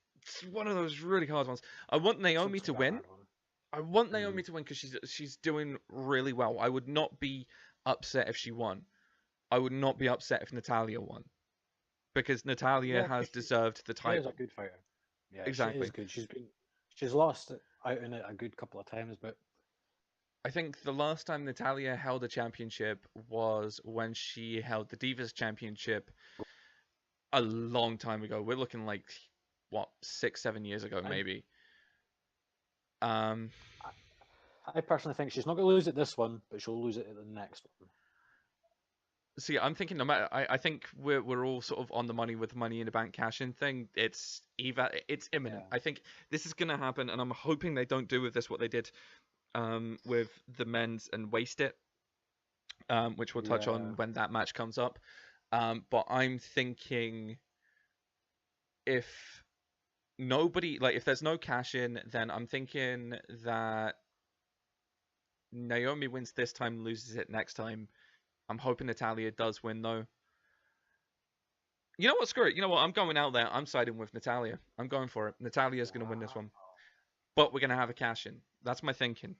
one of those really hard ones. I want Naomi to win. I want Naomi to win because she's doing really well. I would not be upset if she won. I would not be upset if Natalia won. Because Natalia has deserved the title. She's a good fighter. Yeah, exactly. She is good. She's lost out in it a good couple of times, but I think the last time Natalia held a championship was when she held the Divas Championship a long time ago. We're looking like, what, 6-7 years ago, maybe. I personally think she's not going to lose it this one, but she'll lose it at the next one. See, I'm thinking no matter. I think we're all sort of on the money with the Money in the Bank cash-in thing. It's imminent. Yeah. I think this is gonna happen, and I'm hoping they don't do with this what they did with the men's and waste it, which we'll touch on when that match comes up. But I'm thinking if nobody, like, if there's no cash in, then I'm thinking that Naomi wins this time, loses it next time. I'm hoping Natalia does win though. You know what? Screw it. You know what? I'm going out there. I'm siding with Natalia. I'm going for it. Natalia's going to win this one. But we're going to have a cash in. That's my thinking.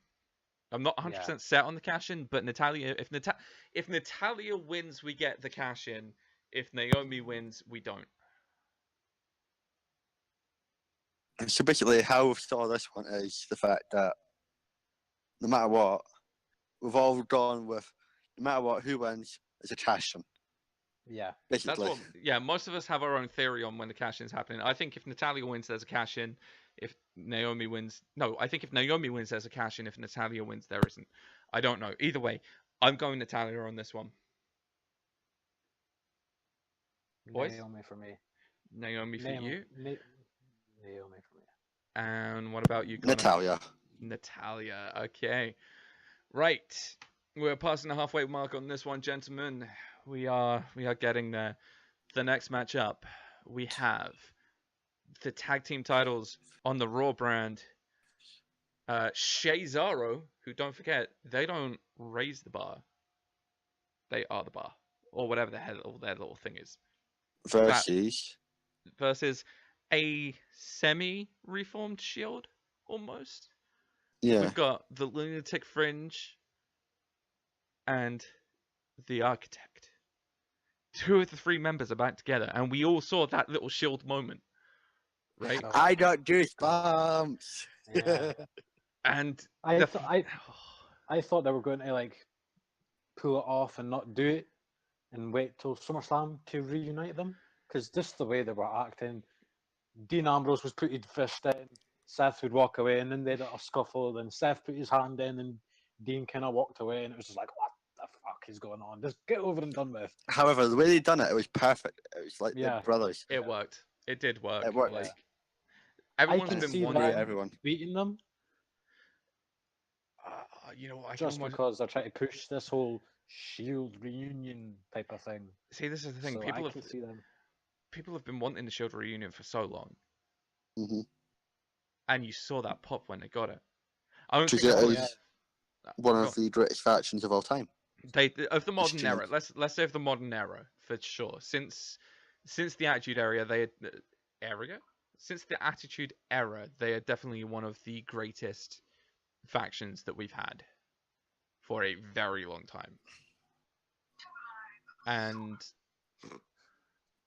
I'm not 100% set on the cash in, but Natalia, if Natalia wins, we get the cash in. If Naomi wins, we don't. So basically, how we saw this one is the fact that no matter what, we've all gone with no matter what, who wins is a cash in. Yeah. Basically. That's what. Yeah, most of us have our own theory on when the cash in's happening. I think if Natalia wins, there's a cash in. If Naomi wins, no, I think if Naomi wins, there's a cash in. If Natalia wins, there isn't. I don't know. Either way, I'm going Natalia on this one. Boys? Naomi for me. Naomi for you. Naomi for me. And what about you, Connor? Natalia. Natalia. Okay. Right. We're passing the halfway mark on this one, gentlemen. We are getting there. The next matchup, we have the tag team titles on the Raw brand. Cesaro, who, don't forget, they don't raise the bar. They are the bar. Or whatever the hell their little thing is. Versus a semi-reformed Shield, almost. Yeah. We've got the Lunatic Fringe and the Architect. 2 of the 3 members are back together, and we all saw that little Shield moment, right? I got goosebumps. Yeah. And I thought they were going to like pull it off and not do it and wait till SummerSlam to reunite them, because just the way they were acting. Dean Ambrose was put his fist in, Seth would walk away, and then they had a scuffle, then Seth put his hand in, and Dean kind of walked away, and it was just like, what the fuck is going on? Just get over and done with. However, the way they done it was perfect. It was like Yeah. the brothers. it worked. It did work. It worked. Like, I everyone's can been see wanting. that everyone. beating them You know, I just can almost... because they're trying to push this whole Shield reunion type of thing. See, this is the thing. So I can see them. People have been wanting the Shield reunion for so long, Mm-hmm. and you saw that pop when they got it. I don't Which think it is was one of the greatest factions of all time. of the modern Shield. era. Let's say of the modern era for sure. Since the Attitude Era, since the Attitude Era, they are definitely one of the greatest factions that we've had for a very long time. And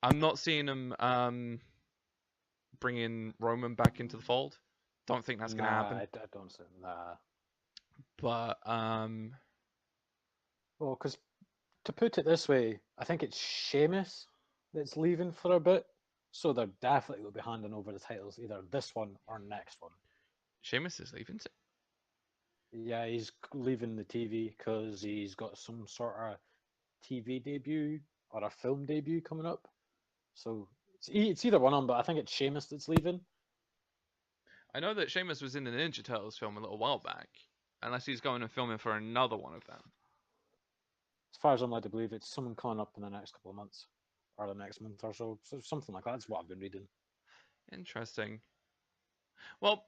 I'm not seeing them bringing Roman back into the fold. Don't think that's gonna happen. I don't see. Nah. But Well, because to put it this way, I think it's Sheamus that's leaving for a bit, so they're definitely going to be handing over the titles either this one or next one. Sheamus is leaving too. Yeah, he's leaving the TV because he's got some sort of TV debut or a film debut coming up. So it's either one of them, but I think it's Sheamus that's leaving. I know that Sheamus was in the Ninja Turtles film a little while back, unless he's going and filming for another one of them. As far as I'm led to believe, it's someone coming up in the next couple of months or the next month or so. So something like that. That's what I've been reading. Interesting. Well,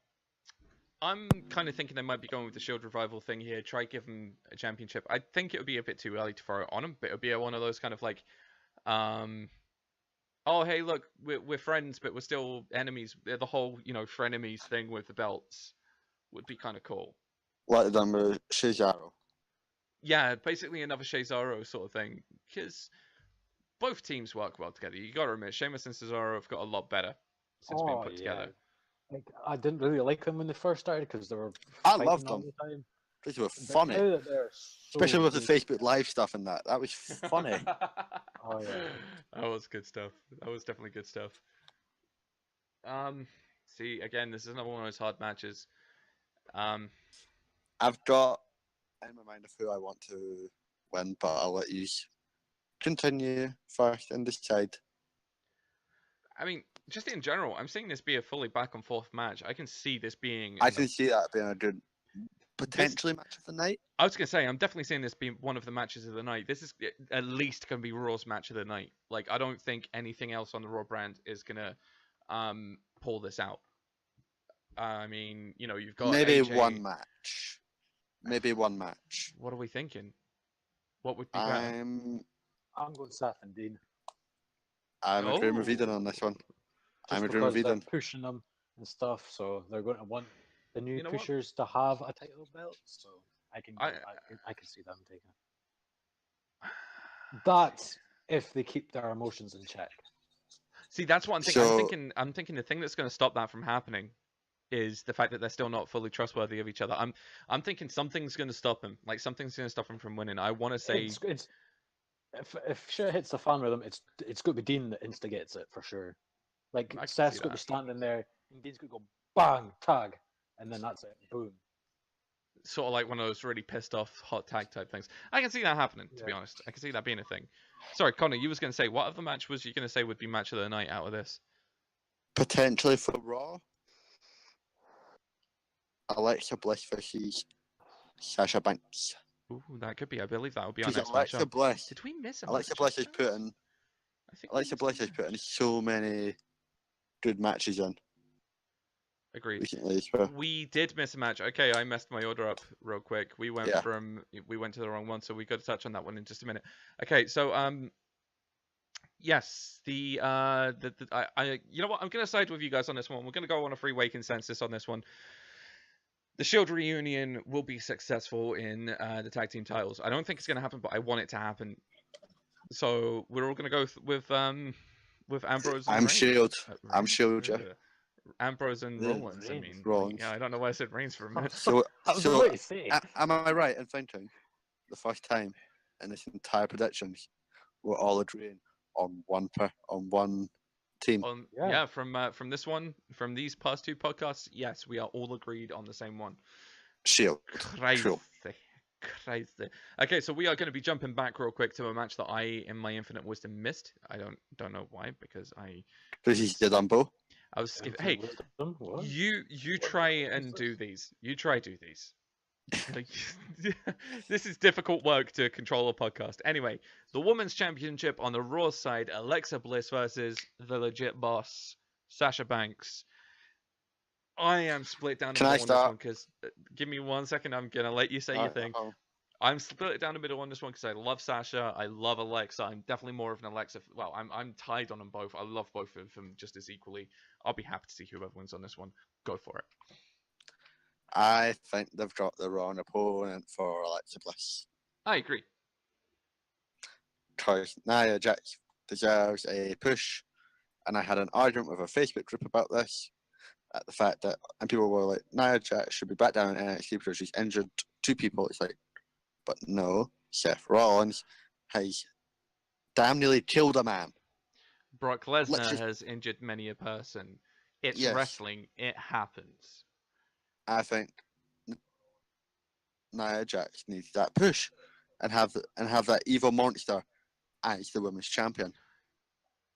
I'm kind of thinking they might be going with the Shield revival thing here. Try give them a championship. I think it would be a bit too early to throw it on them, but it would be one of those kind of like, oh hey, look, we're friends, but we're still enemies. The whole frenemies thing with the belts would be kind of cool. Like them with Cesaro. Yeah, basically another Cesaro sort of thing, because both teams work well together. You got to admit, Sheamus and Cesaro have got a lot better since being put together. Like, I didn't really like them when they first started because they were. I loved all them. the time. These were But funny, now that they're so especially with the good- Facebook Live stuff and that. That was funny. Oh yeah. That was good stuff. That was definitely good stuff. See, again, this is another one of those hard matches. I've got in my mind of who I want to win, but I'll let you continue first and decide. I mean, just in general, I'm seeing this be a fully back and forth match. I can see this being. I can see that being a good potentially match of the night. I was gonna say I'm definitely seeing this being one of the matches of the night. This is at least gonna be Raw's match of the night. Like I don't think anything else on the Raw brand is gonna pull this out. I mean, you know, you've got Maybe AJ. one match. Maybe one match. What are we thinking? What would be better? I'm going Seth and Dean. I'm agreeing with Eden on this one. Just I'm agreeing with because they're Eden. pushing them and stuff, so they're going to want the new You know what? pushers to have a title belt. So I can see them taking it. That's if they keep their emotions in check. See, that's what I'm thinking. So- I'm thinking the thing that's going to stop that from happening is the fact that they're still not fully trustworthy of each other. I'm thinking something's going to stop him. Like something's going to stop him from winning. I want to say It's if shit hits the fan with him, it's going to be Dean that instigates it for sure. Like I can Seth's see going to be that. standing there, and Dean's going to go bang tag, and then that's it, boom. sort of like one of those really pissed off hot tag type things. I can see that happening. To be Yeah. honest, I can see that being a thing. Sorry, Connor, you was going to say what other match was you going to say would be match of the night out of this? Potentially for Raw, Alexa Bliss versus Sasha Banks. Ooh, that could be. I believe that would be our Because next Alexa matchup. Bliss, Did we miss a Alexa match? Bliss is putting I think we Alexa missed Bliss a is match. putting so many good matches in Agreed. recently. So We did miss a match. Okay, I messed my order up real quick. We went Yeah. we went to the wrong one, so we got to touch on that one in just a minute. Okay, so yes, you know what? I'm gonna side with you guys on this one. We're gonna go on a three-way consensus on this one. The Shield reunion will be successful in the tag team titles. I don't think it's gonna happen, but I want it to happen. So we're all gonna go with Ambrose. And I'm Reigns. Shield. I'm Reigns? Shield, yeah. Ambrose and Yeah, Rollins. I Reigns. mean, Rollins. yeah, I don't know why I said Reigns for a minute. So, I was so about to say. am I right in thinking the first time in this entire predictions we're all agreeing on one team? Yeah, from this one, from these past two podcasts, yes, we are all agreed on the same one. Shield. Crazy. Cool. Crazy. Okay, so we are going to be jumping back real quick to a match that I, in my infinite wisdom, missed. I don't know why, because This is the Dumbo. I was skipping. Hey, What? you try and do these. You try do these. Like, this is difficult work to control a podcast. Anyway, the Women's Championship on the Raw side, Alexa Bliss versus the legit boss, Sasha Banks. I am split down the Can I middle on this start? one because give me 1 second. I'm gonna let you say your thing. I'm split down the middle on this one because I love Sasha. I love Alexa. I'm definitely more of an Alexa. Well, I'm tied on them both. I love both of them just as equally. I'll be happy to see whoever wins on this one. Go for it. I think they've got the wrong opponent for Alexa Bliss. I agree. Because Nia Jax deserves a push. And I had an argument with a Facebook group about this. At the fact that, and people were like, Nia Jax should be back down in NXT because she's injured two people. It's like, but no, Seth Rollins has damn nearly killed a man. Brock Lesnar Literally- has injured many a person. It's Yes. wrestling. It happens. I think Nia Jax needs that push and have that evil monster as the women's champion.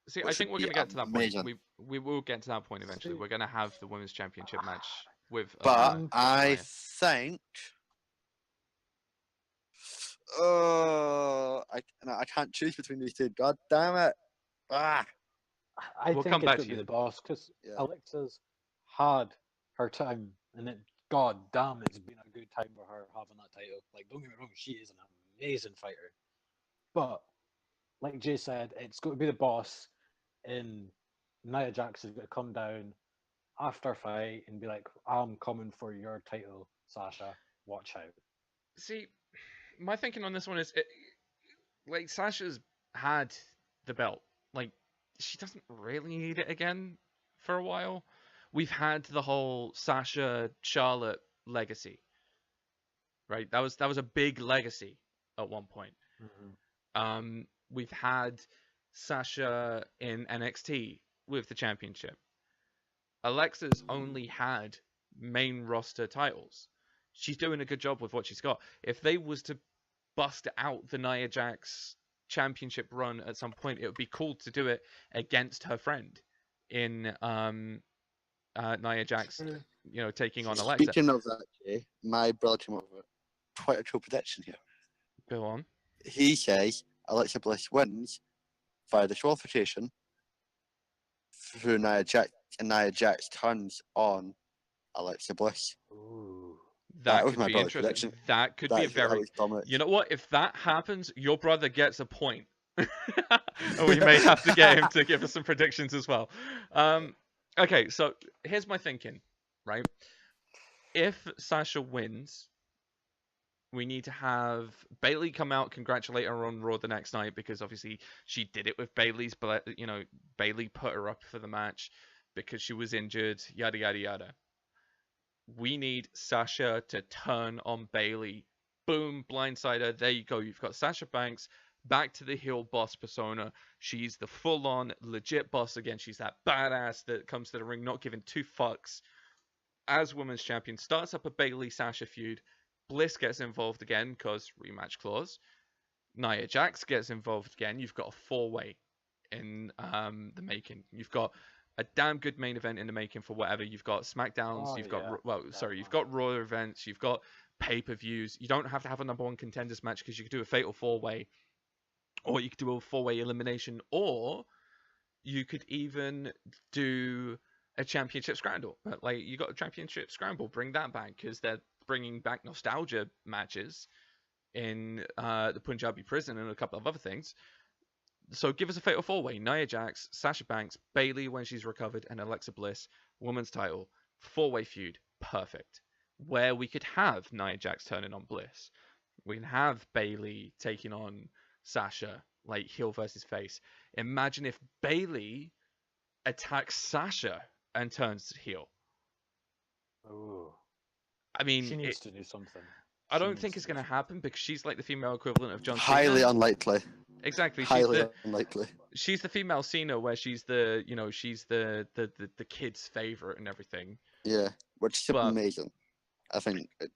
See, I Which think would we're be going to get to that amazing. point. We will get to that point eventually. We're going to have the women's championship match with. But I Nia. think, I can't choose between these two. God damn it! Ah, I We'll think come it's back going to to be you. the boss because Yeah. Alexa's had her time, and God damn, it's been a good time for her having that title. Like, don't get me wrong, she is an amazing fighter. But like Jay said, it's going to be the boss, and Nia Jax is going to come down after fight and be like, "I'm coming for your title, Sasha. Watch out." See, my thinking on this one is, like Sasha's had the belt. Like she doesn't really need it again for a while. We've had the whole Sasha Charlotte legacy, right? That was a big legacy at one point. We've had Sasha in NXT with the championship. Alexa's only had main roster titles. She's doing a good job with what she's got. If they was to bust out the Nia Jax championship run at some point, it would be cool to do it against her friend in Nia Jax. taking on Alexa. Speaking of that, Jay, my brother came up with quite a cool prediction here. Go on. He says Alexa Bliss wins via disqualification through Nia Jax, and Nia Jax turns on Alexa Bliss. Ooh. That was could my be brother's interesting. prediction. That could be a That very. was dominant. You know what? If that happens, your brother gets a point. And we may have to get him to give us some predictions as well. Okay, so here's my thinking, right? If Sasha wins, we need to have Bayley come out, congratulate her on Raw the next night, because obviously she did it with Bayley's, but Bayley put her up for the match because she was injured, yada yada yada. We need Sasha to turn on Bayley. Boom, blindsider. There you go. You've got Sasha Banks back to the heel boss persona. She's the full-on legit boss again. She's that badass that comes to the ring, not giving two fucks. As women's champion, starts up a Bayley-Sasha feud. Bliss gets involved again because rematch clause. Nia Jax gets involved again. You've got a four-way in the making. You've got a damn good main event in the making for whatever. You've got SmackDowns. You've got you've got Raw events. You've got pay-per-views. You don't have to have a number one contenders match because you could do a fatal four-way, or you could do a four-way elimination, or you could even do a championship scramble. Like, you got a championship scramble, bring that back, because they're bringing back nostalgia matches in the Punjabi prison and a couple of other things. So give us a fatal four-way: Nia Jax, Sasha Banks, Bayley when she's recovered, and Alexa Bliss, women's title, four-way feud, perfect. Where we could have Nia Jax turning on Bliss, we can have Bayley taking on Sasha, like heel versus face. Imagine if Bayley attacks Sasha and turns heel. Ooh. I mean, She needs to do something. I don't think it's going to happen because she's like the female equivalent of John Cena. Highly unlikely. Exactly. Highly unlikely. She's the female Cena, where she's the she's the kid's favorite and everything. Yeah, which is amazing. I think it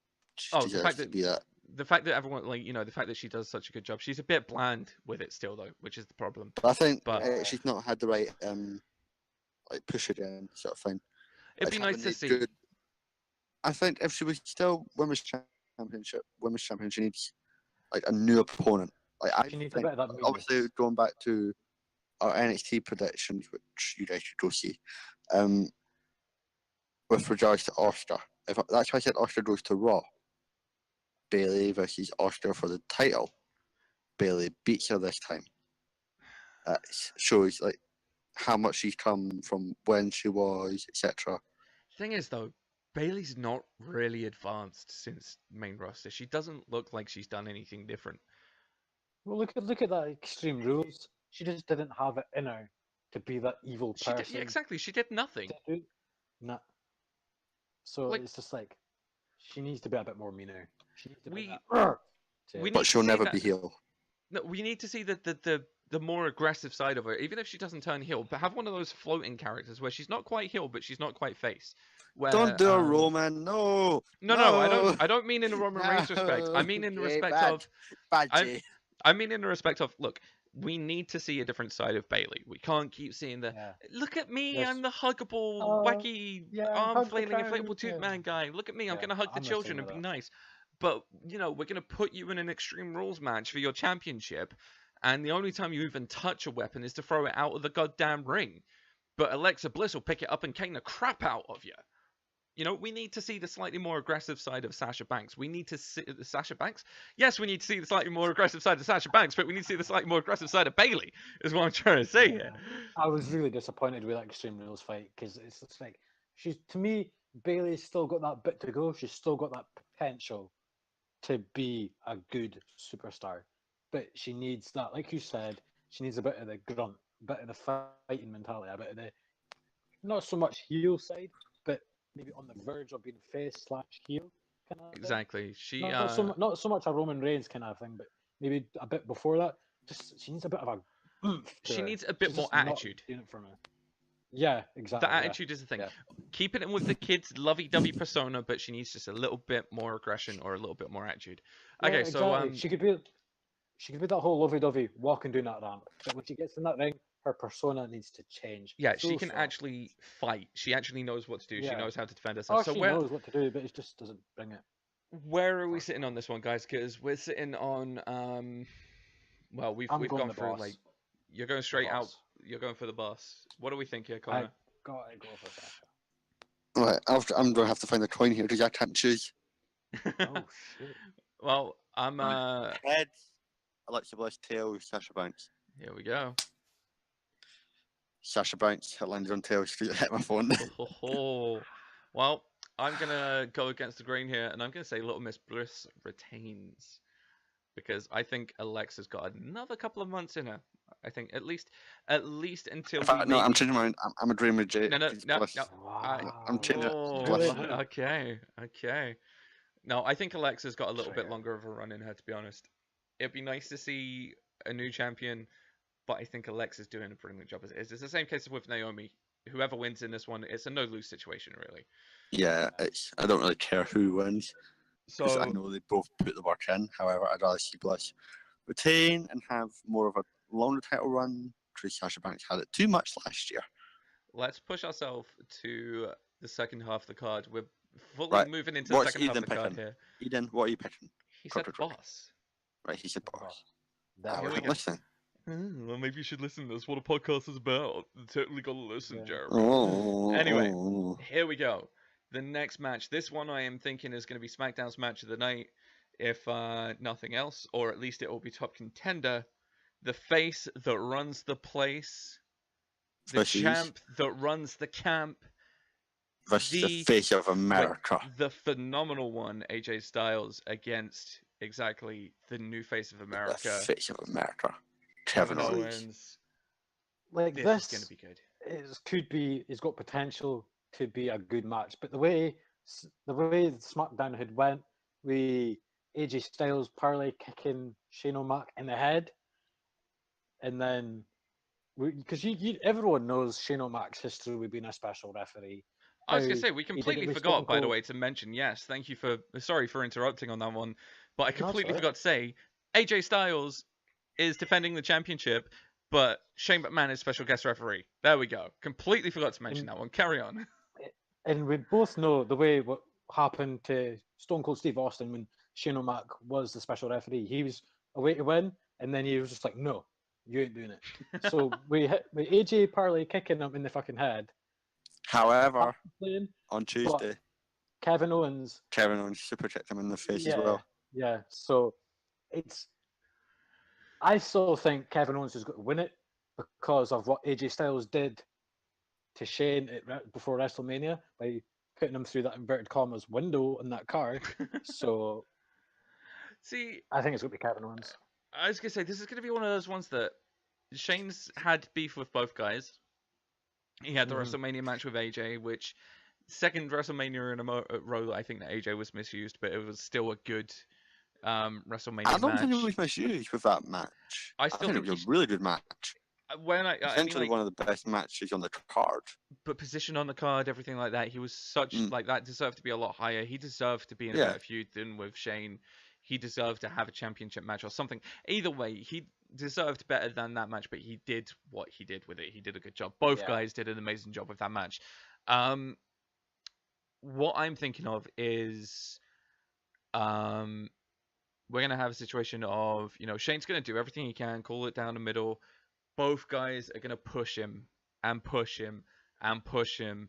deserves to be that. The fact that everyone, the fact that she does such a good job. She's a bit bland with it still, though, which is the problem. But I think she's not had the right push again, sort of thing. It'd be nice to see. I think if she was still women's championship, she needs like a new opponent. She needs a bit of that meanness. Obviously, going back to our NXT predictions, which you guys should go see, with regards to Oscar, that's why I said Oscar goes to Raw. Bayley versus Oscar for the title. Bayley beats her this time. That shows like how much she's come from when she was, etc. Thing is, though, Bayley's not really advanced since main roster. She doesn't look like she's done anything different. Well, look at that Extreme Rules. She just didn't have it in her to be that evil person. Exactly. She did nothing. Nah. So it's just like she needs to be a bit more meaner. She needs to be but she'll never be heel. No, we need to see the more aggressive side of her, even if she doesn't turn heel. But have one of those floating characters where she's not quite heel, but she's not quite face. Where, don't do a Roman, no. I don't mean in a Roman Reigns respect. I mean in the respect of. I mean in the respect of, look, we need to see a different side of Bayley. We can't keep seeing look at me, I'm the huggable, wacky, arm flailing, inflatable tooth man guy. Look at me, I'm going to hug the children and be nice. But, we're going to put you in an Extreme Rules match for your championship, and the only time you even touch a weapon is to throw it out of the goddamn ring. But Alexa Bliss will pick it up and cane the crap out of you. We need to see the slightly more aggressive side of Sasha Banks. We need to see Sasha Banks? Yes, we need to see the slightly more aggressive side of Sasha Banks, but we need to see the slightly more aggressive side of Bayley, is what I'm trying to say here. I was really disappointed with that Extreme Rules fight, because it's just like, to me, Bayley's still got that bit to go. She's still got that potential to be a good superstar. But she needs that, like you said, she needs a bit of the grunt, a bit of the fighting mentality, a bit of the, not so much heel side, but maybe on the verge of being face/heel kind of exactly. thing. She not so much a Roman Reigns kind of thing, but maybe a bit before that. Just she needs a bit of a oomph to she her. needs a bit She's more just not attitude. doing it for me. Yeah, exactly. The attitude is the thing. Keep it in with the kids' lovey-dovey persona, but she needs just a little bit more aggression or a little bit more attitude. Okay, exactly. so she could be that whole lovey-dovey walking down that ramp, but when she gets in that ring, her persona needs to change. Yeah, she Full can stop. actually fight. She actually knows what to do. She Yeah. knows how to defend Oh, herself. So she knows what to do, but it just doesn't bring it. where are we First sitting one. on this one, guys? Because we're sitting on well, we've I'm going gone the through boss. like you're going straight out. boss. You're going for the boss. What do we think here, I Connor? gotta go for Sasha. Right, I'm going to have to find the coin here because I can't choose. Oh shit. Well, I'm Heads, Alexa Bliss, tails, Sasha Banks. here we go. Sasha Banks, it landed on tails, hit my phone. Well, I'm gonna go against the grain here, and I'm gonna say Little Miss Bliss retains because I think Alexa's got another couple of months in her. I think at least until In fact, we no, I'm maybe... changing my mind. I'm agreeing with Jay. No, no, It's no, Bliss. no. Wow. I'm changing it. Oh, Bliss. Really? okay. No, I think Alexa's got a little bit Trigger. longer of a run in her, to be honest. It'd be nice to see a new champion, but I think Alexa's doing a brilliant job as it is. It's the same case with Naomi. Whoever wins in this one, it's a no-lose situation, really. Yeah, I don't really care who wins because I So, know they both put the work in. However, I'd rather see Bliss retain and have more of a longer title run. Because Sasha Banks had it too much last year. let's push ourselves to the second half of the card. We're fully Right, moving into the what's second half of Eden the card picking? here. Eden, what are you picking? He said Contradictory. boss. Right, he said boss. There I Here we wasn't go. listening. Well, maybe you should listen. That's what a podcast is about. You totally gotta listen, Yeah. Jeremy. Oh, Anyway. oh. Here we go. The next match. This one I am thinking is going to be SmackDown's match of the night, if nothing else, or at least it will be top contender. The face that runs the place, the Versus- champ that runs the camp, Versus the the- face of America. the phenomenal one, AJ Styles, against exactly the new face of The America, face of America. Kevin Owens. Owens. Like This this, is going to be good. could be. It's got potential to be a good match, but the way SmackDown had went, with AJ Styles parlay kicking Shane O'Mac in the head, and then because everyone knows Shane O'Mac's history with being a special referee. I was how gonna say we he did it completely with forgot, Stone by the Cold. way, to mention. Yes, thank you for. Sorry for interrupting on that one, but I it's completely alright. forgot to say AJ Styles is defending the championship, but Shane McMahon is special guest referee. There we go. Completely forgot to mention that one. Carry on. And we both know the way what happened to Stone Cold Steve Austin when Shane O'Mac was the special referee. He was away to win, and then he was just like, "No, you ain't doing it." So we hit with AJ parlay kicking him in the fucking head. However, Playing, on Tuesday, Kevin Owens. Kevin Owens super kicked him in the face yeah, as well. Yeah. So it's. I still think Kevin Owens is going to win it because of what AJ Styles did to Shane before WrestleMania by putting him through that inverted commas window in that car. So See, I think it's going to be Kevin Owens. I was gonna say this is gonna be one of those ones that Shane's had beef with both guys. He had the Mhm. WrestleMania match with AJ, which second WrestleMania in a row that I think that AJ was misused, but it was still a good WrestleMania I don't match. think it was misused with that match. I still think think it was a really good match. When I mean, Essentially like, one of the best matches on the card. but position on the card, everything like that, he was such like that deserved to be a lot higher. He deserved to be in a Yeah. better feud than with Shane. He deserved to have a championship match or something. Either way, he deserved better than that match, but he did what he did with it. He did a good job. Both Yeah. guys did an amazing job with that match. What I'm thinking of is we're gonna have a situation of, Shane's gonna do everything he can, call it down the middle. Both guys are gonna push him and push him and push him,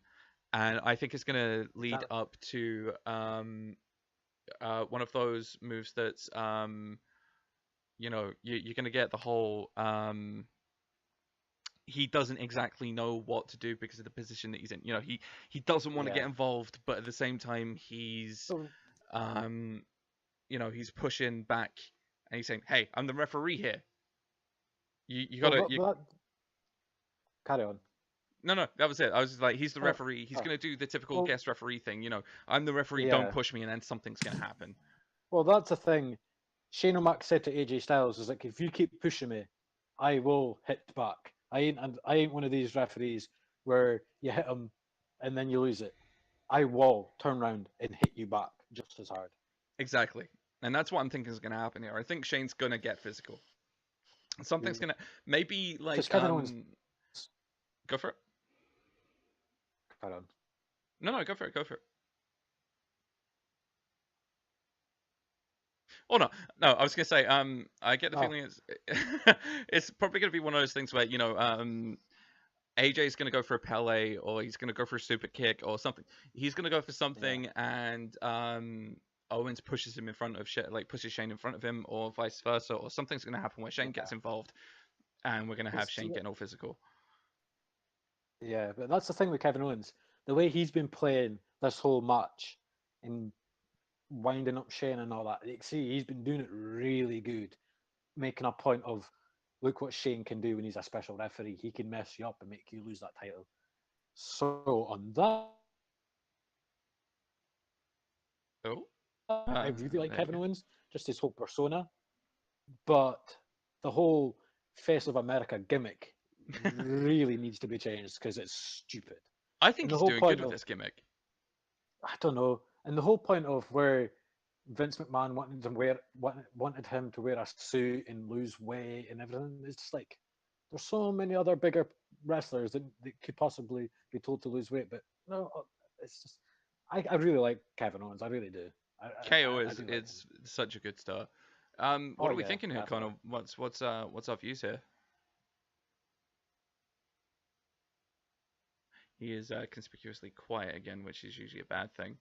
and I think it's gonna lead That- up to one of those moves that's you're gonna get the whole he doesn't exactly know what to do because of the position that he's in. He doesn't want to Yeah. get involved, but at the same time he's So, he's pushing back and he's saying, "Hey, I'm the referee here. You well, gotta carry on. No, that was it. I was just like, he's the Oh, referee. He's oh. gonna do the typical Well- guest referee thing. I'm the referee. Yeah. Don't push me, and then something's gonna happen." Well, that's the thing. Shane O'Mac said to AJ Styles, "Is like, if you keep pushing me, I will hit back. I ain't one of these referees where you hit him and then you lose it. I will turn around and hit you back just as hard." Exactly, and that's what I'm thinking is gonna happen here. I think Shane's gonna get physical. Something's gonna maybe like Kevin Owens- Go for it. Carry on. No, go for it. Go for it. Oh no, no. I was gonna say, I get the Oh. feeling it's probably gonna be one of those things where AJ's gonna go for a Pele, or he's gonna go for a super kick or something. He's gonna go for something, and Owens pushes him in front of pushes Shane in front of him, or vice versa, or something's gonna happen where Shane gets involved, and we're gonna have Shane getting all physical. Yeah, but that's the thing with Kevin Owens. The way he's been playing this whole match and winding up Shane and all that. You see, he's been doing it really good, making a point of, look what Shane can do when he's a special referee. He can mess you up and make you lose that title. So on that, I really like Kevin Owens, just his whole persona. But the whole Face of America gimmick really needs to be changed because it's stupid. I think he's doing good with this gimmick. I don't know. And the whole point of where Vince McMahon wanted him to wear a suit and lose weight and everything, it's just like there's so many other bigger wrestlers that could possibly be told to lose weight, but no, it's just I really like Kevin Owens. I really do. KO is such a good star. What are we thinking here, Connor? What's our views here? He is conspicuously quiet again, which is usually a bad thing.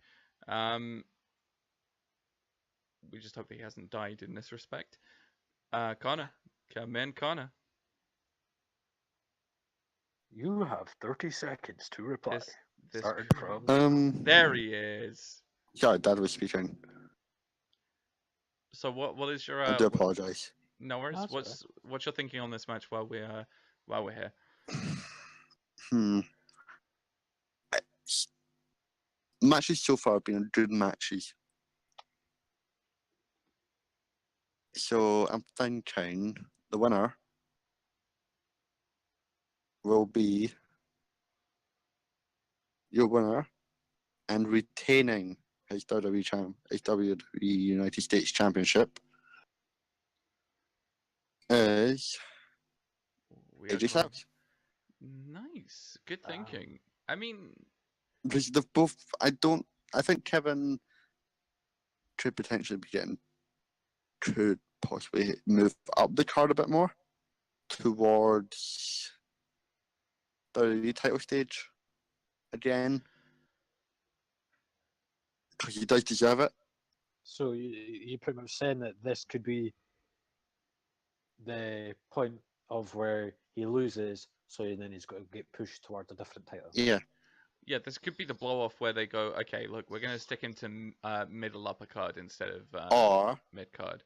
We just hope he hasn't died in this respect. Connor, come in, Connor. You have 30 seconds to reply. Starting from... There he is. Yeah, Dad was speaking. So what is your? I do apologize. No worries. What's your thinking on this match while we're here? Matches so far have been good matches. So I'm thinking the winner will be your winner and retaining his WWE United States Championship is AJ Styles. Nice, good thinking. I mean, because they've both. I think Kevin could potentially could possibly move up the card a bit more towards the title stage again, because he does deserve it. So you're pretty much saying that this could be the point of where he loses, so then he's got to get pushed towards a different title. Yeah. Yeah, this could be the blow off where they go, okay, look, we're gonna stick him to middle upper card instead of or mid card.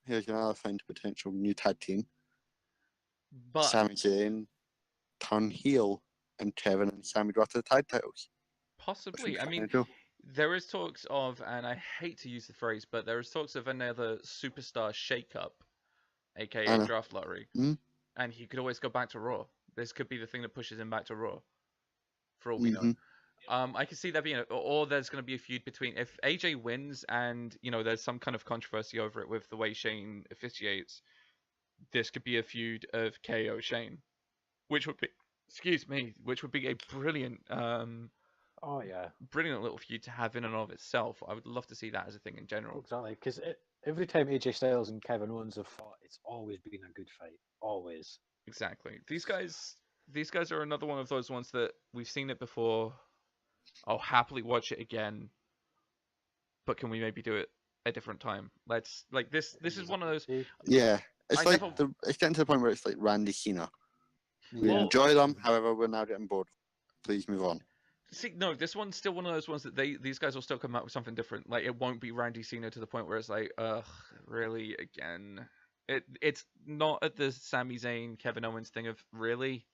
Here's another thing: potential new tag team. But Sami Zayn turn heel and Kevin and Sami go after the tag titles. Possibly. I mean, there is talks of, and I hate to use the phrase, but there is talks of another superstar shake-up, aka draft lottery, and he could always go back to Raw. This could be the thing that pushes him back to Raw, for all we know. I can see that being, or there's going to be a feud between, if AJ wins and, you know, there's some kind of controversy over it with the way Shane officiates, this could be a feud of KO Shane, which would be, which would be a brilliant, brilliant little feud to have in and of itself. I would love to see that as a thing in general. Exactly, because every time AJ Styles and Kevin Owens have fought, it's always been a good fight. Always. Exactly. These guys are another one of those ones that we've seen it before. I'll happily watch it again, but can we maybe do it a different time? Let's this is one of those. Yeah, it's it's getting to the point where it's like Randy Cena. We enjoy them, however, we're now getting bored. Please move on. See, no, this one's still one of those ones that these guys will still come out with something different. Like, it won't be Randy Cena to the point where it's like, ugh, really again. It's not at the Sami Zayn, Kevin Owens thing of, really?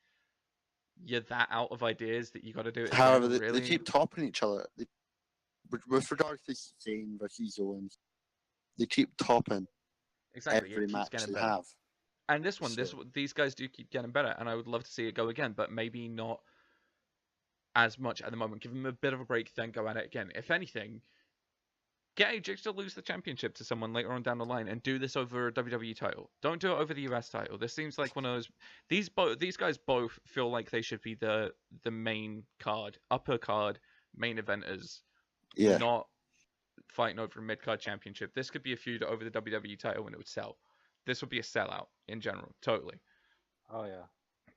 You're that out of ideas that you got to do it again, however, really? they keep topping each other. With regards to Zayn versus Owens, they keep topping every match they have. And this one, these guys do keep getting better, and I would love to see it go again, but maybe not as much at the moment. Give them a bit of a break, then go at it again. If anything, Get AJ to lose the championship to someone later on down the line and do this over a WWE title. Don't do it over the US title. This seems like one of those. These guys both feel like they should be the main card, upper card, main eventers, Yeah. not fighting over a mid card championship. This could be a feud over the WWE title and it would sell. This would be a sellout in general, totally. Oh yeah.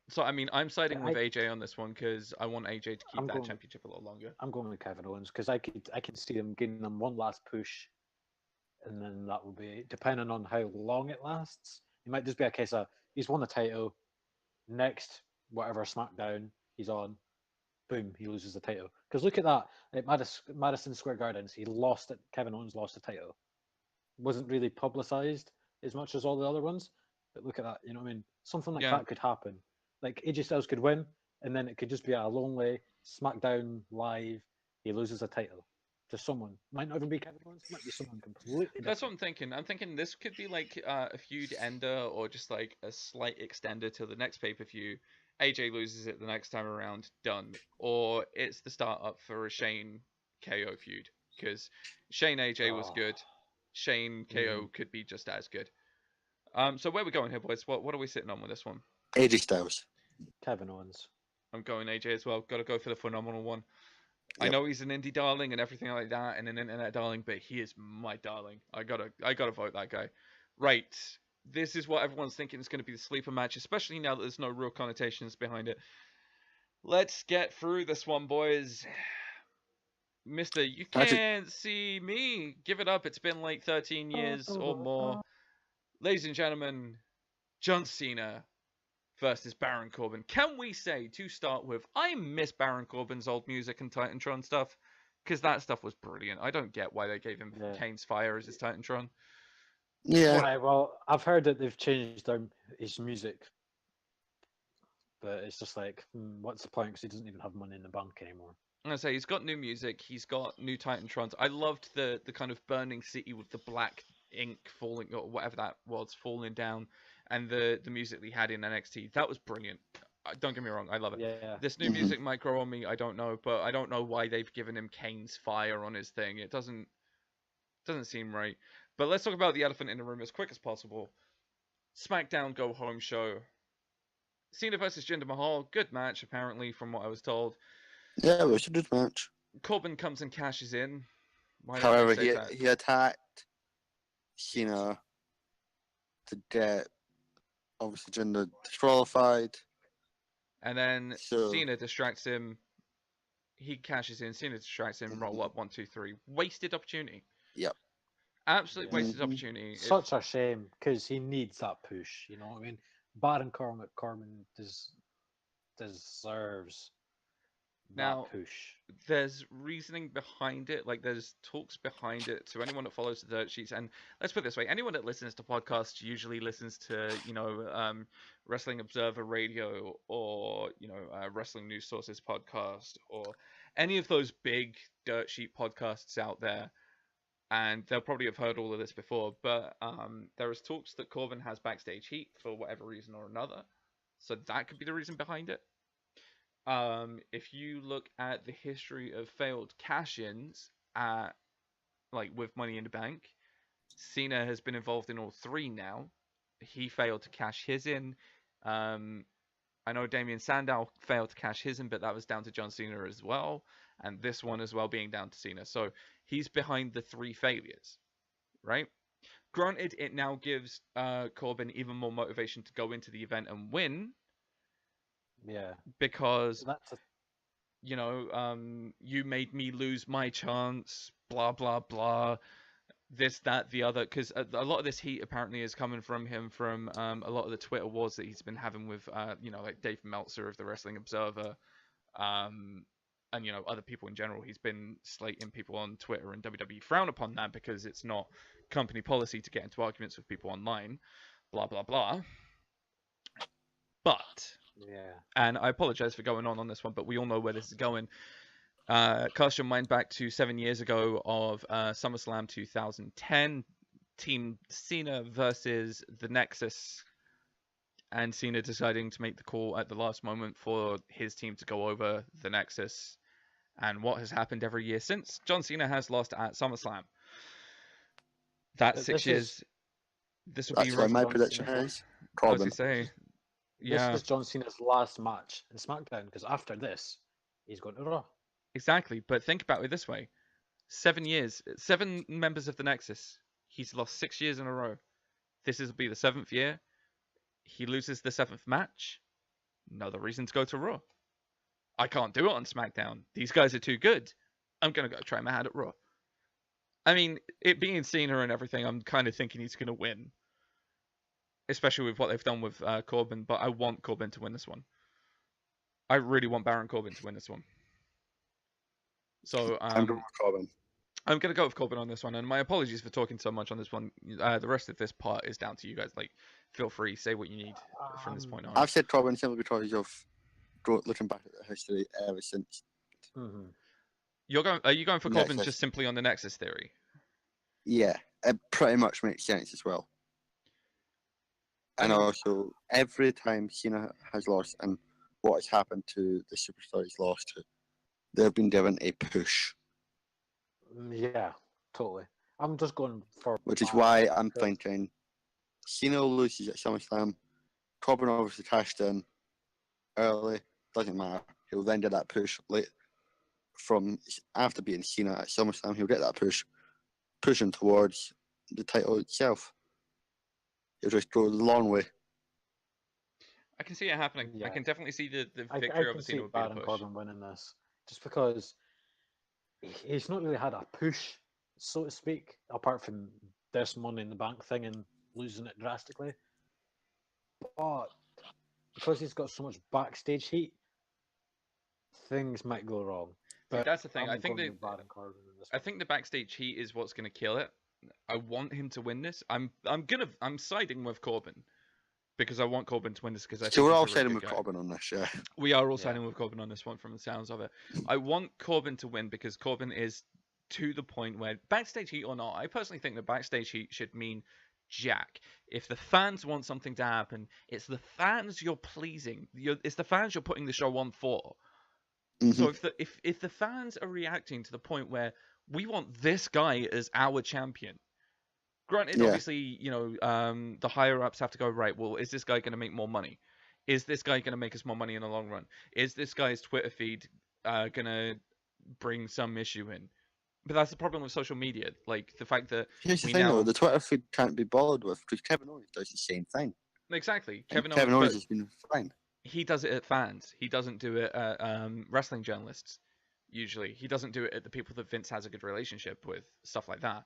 So I mean, I'm siding with I- AJ on this one because I want AJ to keep I'm that going- championship a lot longer. I'm going with Kevin Owens because I could see him giving them one last push, and then that will be depending on how long it lasts. It might just be a case of he's won the title, next whatever SmackDown he's on, boom, he loses the title. Because look at that at Madison Square Gardens, Kevin Owens lost the title. Wasn't really publicized as much as all the other ones, but look at that. You know what I mean? Something like Yeah. that could happen. Like AJ Styles could win, and then it could just be a lonely SmackDown live. He loses a title to someone. Might not even be Kevin Owens. Might be someone completely different. That's what I'm thinking. I'm thinking this could be like a feud ender or just like a slight extender to the next pay-per-view. AJ loses it the next time around, done. Or it's the start up for a Shane KO feud because Shane AJ was Oh. good. Shane KO could be just as good. So where are we going here, boys? What are we sitting on with this one? AJ Styles. Kevin Owens. I'm going AJ as well. Got to go for the phenomenal one. I Yep. know he's an indie darling and everything like that, and an internet darling, but he is my darling. I gotta vote that guy. Right. This is what everyone's thinking is going to be the sleeper match, especially now that there's no real connotations behind it. Let's get through this one, boys. Mister, you can't see me. Give it up. It's been like 13 years or more. Ladies and gentlemen, John Cena versus Baron Corbin. Can we say, to start with, I miss Baron Corbin's old music and Titantron stuff, because that stuff was brilliant. I don't get why they gave him Yeah. Kane's Fire as his Titantron. Yeah. Right, well, I've heard that they've changed his music, but it's just like, what's the point? Because he doesn't even have money in the bank anymore. I'm gonna say he's got new music. He's got new Titantrons. I loved the kind of burning city with the black ink falling or whatever that was falling down, and the music he had in NXT. That was brilliant. Don't get me wrong, I love it. Yeah. This new music might grow on me. I don't know, but I don't know why they've given him Kane's Fire on his thing. It doesn't seem right. But let's talk about the elephant in the room as quick as possible. SmackDown Go Home show. Cena versus Jinder Mahal. Good match, apparently, from what I was told. Yeah, it was a good match. Corbin comes and cashes in. Why don't However, they say that? he attacked Cena to get obviously Jinder disqualified. And then So- Cena distracts him. He cashes in. Cena distracts him. Roll up 1, 2, 3. Wasted opportunity. Yep. Absolute wasted Mhm. opportunity. Such a shame because he needs that push. You know what I mean? Baron Corbin deserves Now, that push. There's reasoning behind it, like there's talks behind it. To anyone that follows the dirt sheets, and let's put it this way: anyone that listens to podcasts usually listens to, Wrestling Observer Radio or Wrestling News Sources podcast or any of those big dirt sheet podcasts out there, and they'll probably have heard all of this before. But there is talks that Corbin has backstage heat for whatever reason or another, so that could be the reason behind it. If you look at the history of failed cash-ins with Money in the Bank, Cena has been involved in all three now. He failed to cash his in. I know Damien Sandow failed to cash his in, but that was down to John Cena as well. And this one as well being down to Cena. So he's behind the three failures, right? Granted, it now gives Corbin even more motivation to go into the event and win. Yeah. Because That's a, you made me lose my chance, blah blah blah, this that the other, because a lot of this heat apparently is coming from him from a lot of the Twitter wars that he's been having with like Dave Meltzer of the Wrestling Observer, and other people in general. He's been slating people on Twitter, and WWE frown upon that because it's not company policy to get into arguments with people online, blah blah blah. But yeah. and I apologize for going on this one, but we all know where this is going. Cast your mind back to 7 years ago of SummerSlam 2010, Team Cena versus the Nexus, and Cena deciding to make the call at the last moment for his team to go over the Nexus. And what has happened every year since? John Cena has lost at SummerSlam. That's Th- 6 this is- years. This will be That's why my John prediction Cena. is as you Corbin. say. This Yeah, is John Cena's last match in SmackDown because after this, he's going to Raw. exactly. But think about it this way: 7 years, 7 members of the Nexus. He's lost 6 years in a row. This will be the 7th year. He loses the 7th match. Another reason to go to Raw. I can't do it on SmackDown. These guys are too good. I'm gonna go try my hand at Raw. I mean, it being Cena and everything, I'm kind of thinking he's gonna win, especially with what they've done with Corbin. But I want Corbin to win this one. I really want Baron Corbin to win this one. So I'm going with Corbin. I'm gonna go with Corbin on this one, and my apologies for talking so much on this one. The rest of this part is down to you guys. Like, feel free, say what you need from this point on. I've said Corbin simply because of looking back at the history ever since. Mm-hmm. Are you going for Corbin Nexus. just simply on the Nexus theory? Yeah, it pretty much makes sense as well. And also, every time Cena has lost and what has happened to the superstar he's lost to, they've been given a push. Yeah, totally. I'm just going for. Which is Baron why I'm because- thinking Cena loses at SummerSlam. Corbin obviously cashed in early, doesn't matter. He'll then get that push late from after being Cena at SummerSlam. He'll get that pushing towards the title itself. He'll just go the long way. I can see it happening. I Yeah. can definitely see the I victory can over see Cena would be the Baron push. Corbin winning this, just because he's not really had a push, so to speak, apart from this Money in the Bank thing and losing it drastically. But because he's got so much backstage heat, things might go wrong. But that's the thing. I'm I think going with Baron Corbin in this I one. think the backstage heat is what's going to kill it. I want him to win this. I'm siding with Corbin because I want Corbin to win this because I So think we're he's all a really siding good with guy. Corbin on this, yeah. We are all Yeah. siding with Corbin on this one from the sounds of it. I want Corbin to win because Corbin is to the point where backstage heat or not, I personally think that backstage heat should mean jack. If the fans want something to happen, it's the fans you're pleasing. It's the fans you're putting the show on for. So if the fans are reacting to the point where we want this guy as our champion, granted, Yeah. obviously, the higher ups have to go, right, well, is this guy going to make more money? Is this guy going to make us more money in the long run? Is this guy's Twitter feed going to bring some issue in? But that's the problem with social media. Like, the fact that Here's the we thing, now... though, the Twitter feed can't be bothered with because Kevin Owens does the same thing. Exactly. And Kevin Kevin Owens, Owens but has been fine. he does it at fans. He doesn't do it at wrestling journalists, usually. He doesn't do it at the people that Vince has a good relationship with, stuff like that.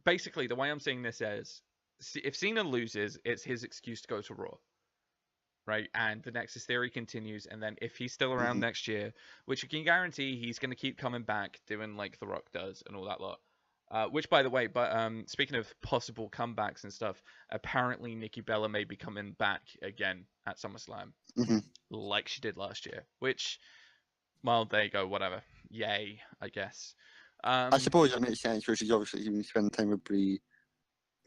Basically, the way I'm seeing this is, if Cena loses, it's his excuse to go to Raw, right? And the Nexus theory continues, and then if he's still around next year, which you can guarantee he's going to keep coming back, doing like The Rock does and all that lot. Which, by the way, speaking of possible comebacks and stuff, apparently Nikki Bella may be coming back again at SummerSlam, like she did last year. Which, well, there you go, whatever. Yay, I guess. I suppose that makes sense, because she's obviously been spending time with Brie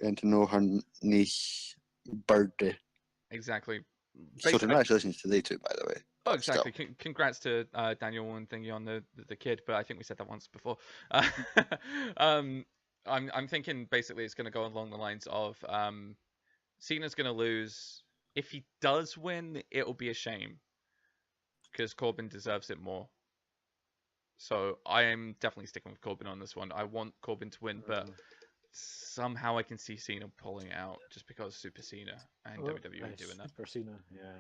and to know her niece birthday. Exactly. So congratulations to they two, by the way. Oh, But exactly. still. Congrats to Daniel and thingy on the kid, but I think we said that once before. I'm thinking basically it's going to go along the lines of Cena's going to lose. If he does win, it'll be a shame because Corbin deserves it more. So I am definitely sticking with Corbin on this one. I want Corbin to win, but somehow I can see Cena pulling out just because Super Cena and WWE doing that. Super Cena, yeah.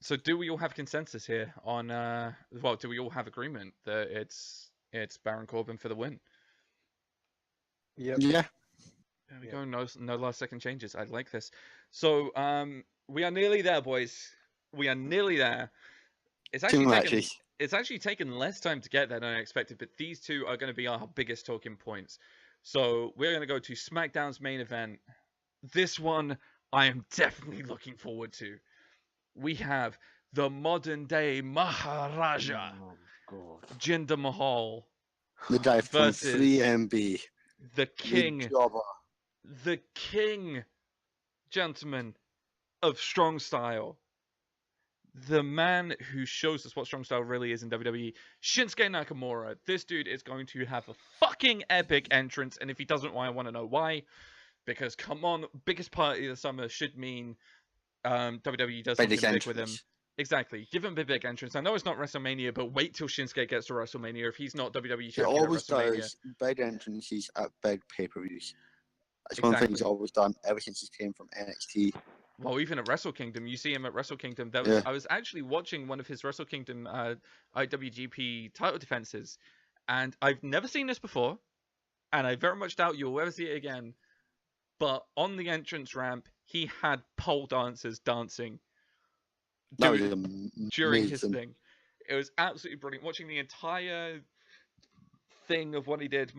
So do we all have consensus here on do we all have agreement that it's Baron Corbin for the win? Yep. Yeah. There we go. No last second changes. I like this. So we are nearly there, boys. We are nearly there. It's actually taken less time to get there than I expected, but these two are going to be our biggest talking points. So we're going to go to SmackDown's main event. This one I am definitely looking forward to. We have the modern day Maharaja, Jinder Mahal, The guy from versus 3MB. the king, The gentlemen, of strong style, the man who shows us what strong style really is in WWE, Shinsuke Nakamura. This dude is going to have a fucking epic entrance, and if he doesn't, I want to know why. Because come on, biggest party of the summer should mean WWE does something big with him. Exactly. Give him a big entrance. I know it's not WrestleMania, but wait till Shinsuke gets to WrestleMania. If he's not WWE champion He always at WrestleMania, does big entrances at big pay-per-views. That's Exactly. one thing he's always done ever since he came from NXT. Well, even at Wrestle Kingdom, you see him at Wrestle Kingdom. I was actually watching one of his Wrestle Kingdom IWGP title defenses, and I've never seen this before, and I very much doubt you'll ever see it again. But on the entrance ramp, he had pole dancers dancing during his thing. It was absolutely brilliant. Watching the entire thing of what he did,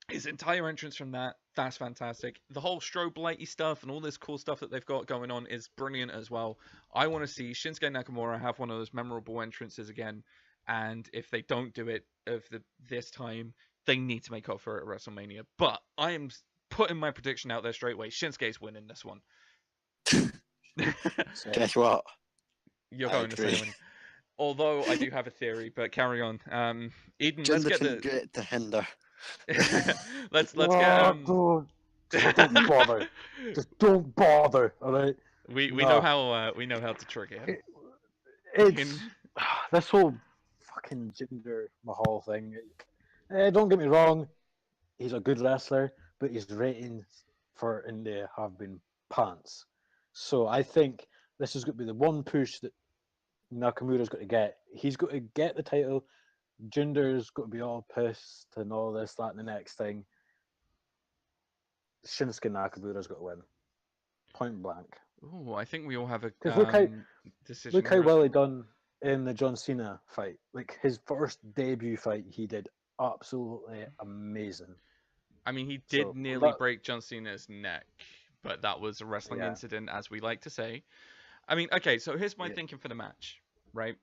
his entire entrance from that's fantastic. The whole strobe lighty stuff and all this cool stuff that they've got going on is brilliant as well. I want to see Shinsuke Nakamura have one of those memorable entrances again, and if they don't do it this time, they need to make up for it at WrestleMania. But I am putting my prediction out there straight away. Shinsuke's winning this one. Guess what? You're going to say winning. Although I do have a theory, but carry on. Eden, let's get to hinder. let's get don't bother. Just don't bother. All right. We know how to trigger him. It's this whole fucking Jinder Mahal thing. Don't get me wrong, he's a good wrestler, but his ratings for India have been pants. So I think this is going to be the one push that Nakamura's got to get. He's got to get the title. Jinder's got to be all pissed and all this, that, and the next thing. Shinsuke Nakamura's got to win. Point blank. Oh, I think we all have a decision. Look how well he done in the John Cena fight. Like his first debut fight, he did absolutely amazing. I mean, he did nearly break John Cena's neck, but that was a wrestling incident, as we like to say. I mean, okay, so here's my thinking for the match, right?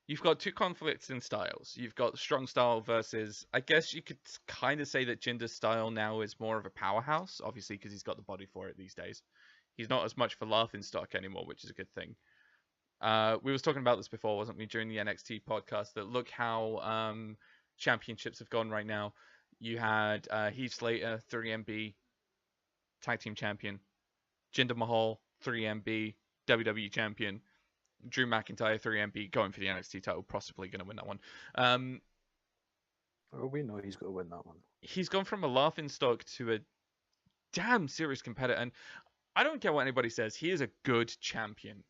You've got two conflicts in styles. You've got strong style versus, I guess you could kind of say that Jinder's style now is more of a powerhouse, obviously, because he's got the body for it these days. He's not as much for laughing stock anymore, which is a good thing. We was talking about this before, wasn't we, during the NXT podcast, that look how championships have gone right now. You had Heath Slater, 3MB, tag team champion. Jinder Mahal, 3MB, WWE champion. Drew McIntyre, 3MB, going for the NXT title, possibly going to win that one. Well, we know he's going to win that one. He's gone from a laughing stock to a damn serious competitor, and I don't care what anybody says, he is a good champion.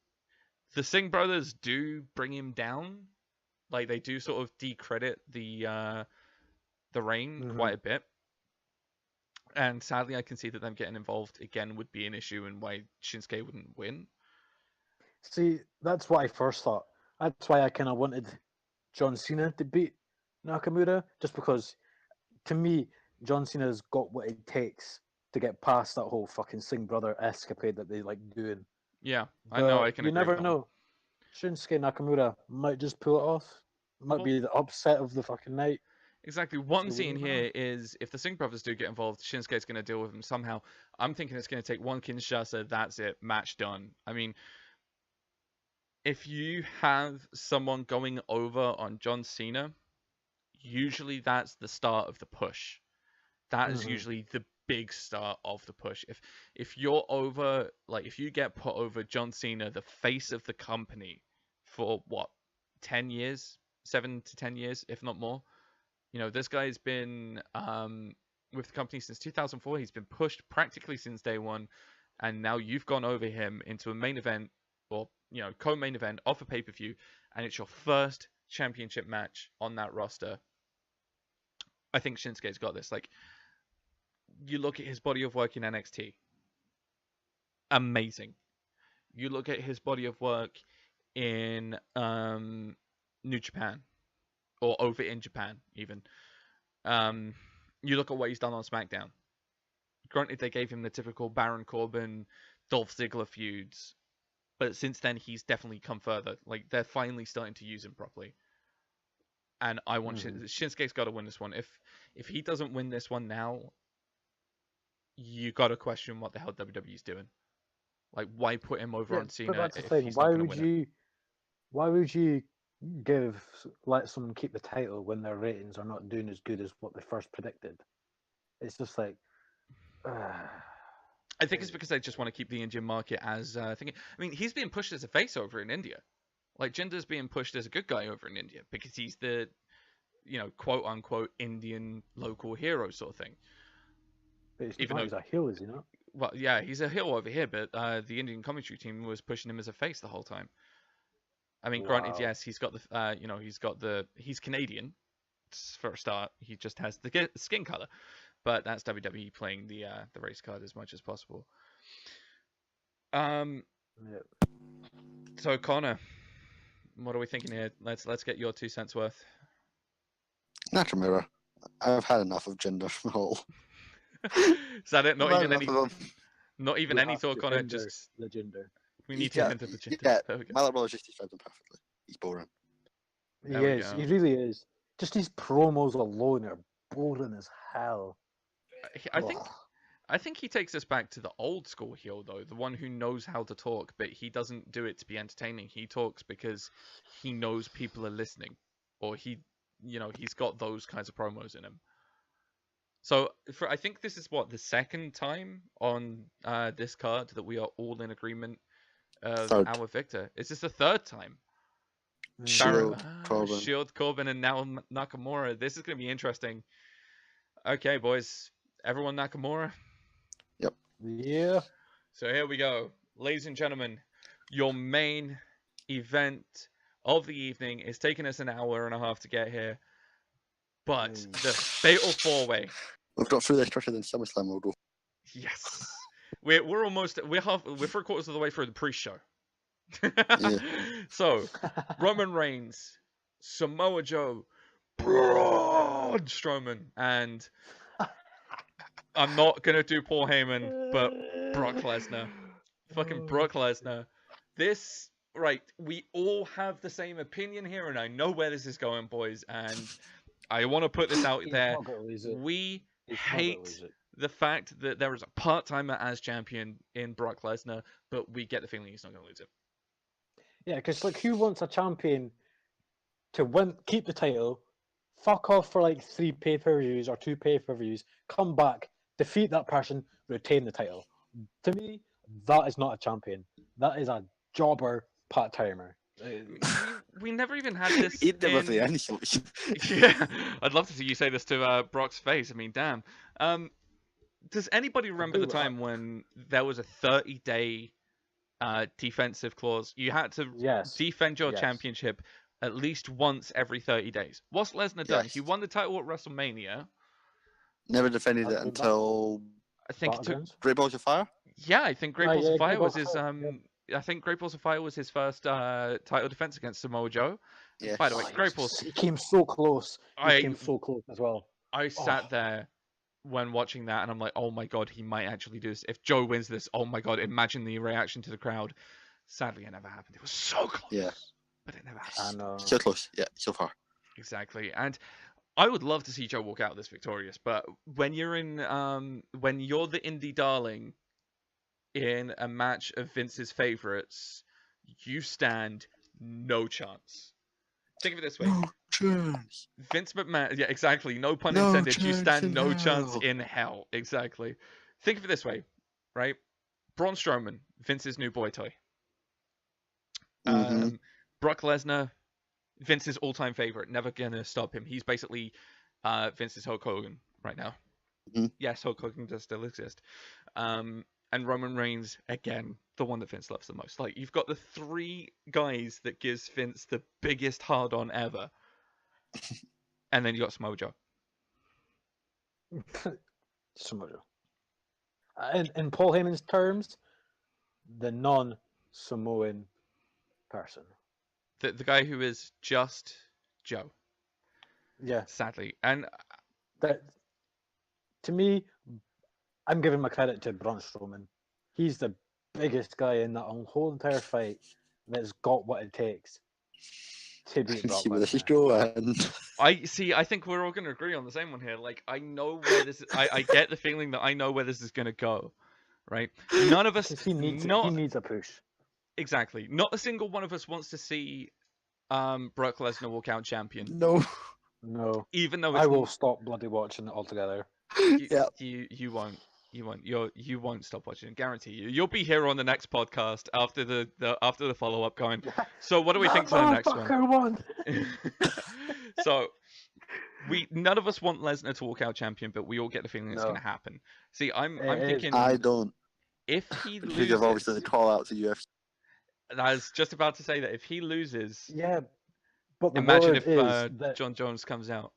The Singh brothers do bring him down. Like, they do sort of decredit the reign quite a bit. And sadly, I can see that them getting involved again would be an issue and why Shinsuke wouldn't win. See, that's what I first thought. That's why I kind of wanted John Cena to beat Nakamura, just because, to me, John Cena's got what it takes to get past that whole fucking Singh brother escapade that they like doing. Yeah, I know. I can. You never know. Shinsuke Nakamura might just pull it off. Might be the upset of the fucking night. Exactly. What I'm seeing here is if the Singh brothers do get involved, Shinsuke's going to deal with them somehow. I'm thinking it's going to take one Kinshasa. That's it. Match done. I mean, if you have someone going over on John Cena, usually that's the start of the push. That is usually the big start of the push. If you're over, like if you get put over John Cena, the face of the company, for what, 10 years, 7 to 10 years, if not more. You know, this guy's been with the company since 2004. He's been pushed practically since day one, and now you've gone over him into a main event, or co-main event off a pay-per-view, and it's your first championship match on that roster. I think Shinsuke's got this. Like, you look at his body of work in NXT, amazing. You look at his body of work in New Japan, or over in Japan even. You look at what he's done on SmackDown. Granted, they gave him the typical Baron Corbin, Dolph Ziggler feuds, but since then he's definitely come further. Like, they're finally starting to use him properly. And I want Shinsuke's got to win this one. If he doesn't win this one now, you got to question what the hell WWE's doing. Like, why put him over on But Cena that's the if thing. he's not going to win it? Why would you let someone keep the title when their ratings are not doing as good as what they first predicted? It's just like, I think it's because they just want to keep the Indian market as thinking. I mean, he's being pushed as a face over in India. Like, Jinder's being pushed as a good guy over in India because he's the, quote unquote Indian local hero sort of thing. but he's Even not. though, He's a heel, is he not? well, yeah, he's a heel over here, but the Indian commentary team was pushing him as a face the whole time. I mean, granted, Wow. yes, he's got the, he's Canadian for a start. He just has the skin color, but that's WWE playing the race card as much as possible. Yeah. So Connor, what are we thinking here? Let's get your 2 cents worth. Nakamura. I've had enough of Jinder Mahal. Is that it? Not I've had even any, enough of him. not even We any have thought, to Connor. hinder Just the gender. we need Yeah, to hint at the gender. Yeah, There we go. my little brother just described him perfectly. He's boring. He There we is. go. He really is. Just his promos alone are boring as hell. I think he takes us back to the old school heel though, the one who knows how to talk, but he doesn't do it to be entertaining. He talks because he knows people are listening, or he's got those kinds of promos in him. So I think this is the second time on this card that we are all in agreement of Third. our victor. Is this the third time? Corbin. Shield, Corbin, and now Nakamura. This is going to be interesting. Okay, boys, everyone Nakamura. Yeah. So here we go. Ladies and gentlemen, your main event of the evening is taking us an hour and a half to get here. But the fatal 4-way. We've got through this quicker than SummerSlam will go. Yes. We're 3/4 of the way through the pre-show. Yeah. So, Roman Reigns, Samoa Joe, Braun Strowman, and I'm not gonna do Paul Heyman, but Brock Lesnar. Fucking Brock Lesnar. This, right, we all have the same opinion here, and I know where this is going, boys, and I want to put this out there. We hate the fact that there is a part-timer as champion in Brock Lesnar, but we get the feeling he's not going to lose it. Yeah, because like, who wants a champion to keep the title, fuck off for like 3 pay-per-views or 2 pay-per-views, come back, defeat that person, retain the title? To me, that is not a champion. That is a jobber part-timer. We never even had this. He'd never say anything. Yeah, I'd love to see you say this to Brock's face. I mean, damn. Does anybody remember the time when there was a 30-day defensive clause? You had to defend your championship at least once every 30 days. What's Lesnar done? He won the title at WrestleMania. Never defended it until I think it took Great Balls of Fire. Yeah, I think Great Balls of Fire was his. I think Great Balls of Fire was his first title defense against Samoa Joe. Yeah. By the way, Great Balls. He came so close. He came so close as well. I sat there when watching that, and I'm like, oh my god, he might actually do this. If Joe wins this, oh my god, imagine the reaction to the crowd. Sadly, it never happened. It was so close. Yeah. But it never happened. I know. So close. Yeah, so far. Exactly. And I would love to see Joe walk out of this victorious, but when you're when you're the indie darling in a match of Vince's favorites, you stand no chance. Think of it this way. No chance. Vince McMahon, yeah, exactly. No pun intended. You stand no chance hell. in hell. Exactly. Think of it this way, right? Braun Strowman, Vince's new boy toy. Brock Lesnar, Vince's all-time favorite. Never gonna stop him. He's basically Vince's Hulk Hogan right now. Yes, Hulk Hogan does still exist. And Roman Reigns, again, the one that Vince loves the most. Like, you've got the 3 guys that gives Vince the biggest hard-on ever. And then you got Samoa Joe. Samoa Joe. In Paul Heyman's terms, the non-Samoan person. The guy who is just Joe. Yeah. Sadly. And that, to me, I'm giving my credit to Braun Strowman. He's the biggest guy in that whole entire fight that's got what it takes to beat Brock Lesnar. I think we're all going to agree on the same one here. Like, I know where this is, I get the feeling that I know where this is going to go. right? None of us, Because he not needs a push. exactly, not a single one of us wants to see Brock Lesnar walk out champion, No. No, even though I it's will stop bloody watching it altogether. Yeah. you won't. You won't stop watching. Guarantee you. You'll be here on the next podcast after the follow up going. So what do we think to the next one? Motherfucker won. So none of us want Lesnar to walk out champion, but we all get the feeling it's No. going to happen. See, I'm It is. thinking I don't. if he Because I've obviously loses, the call out to UFC. I was just about to say that if he loses, Yeah, but the imagine word if is that John Jones comes out.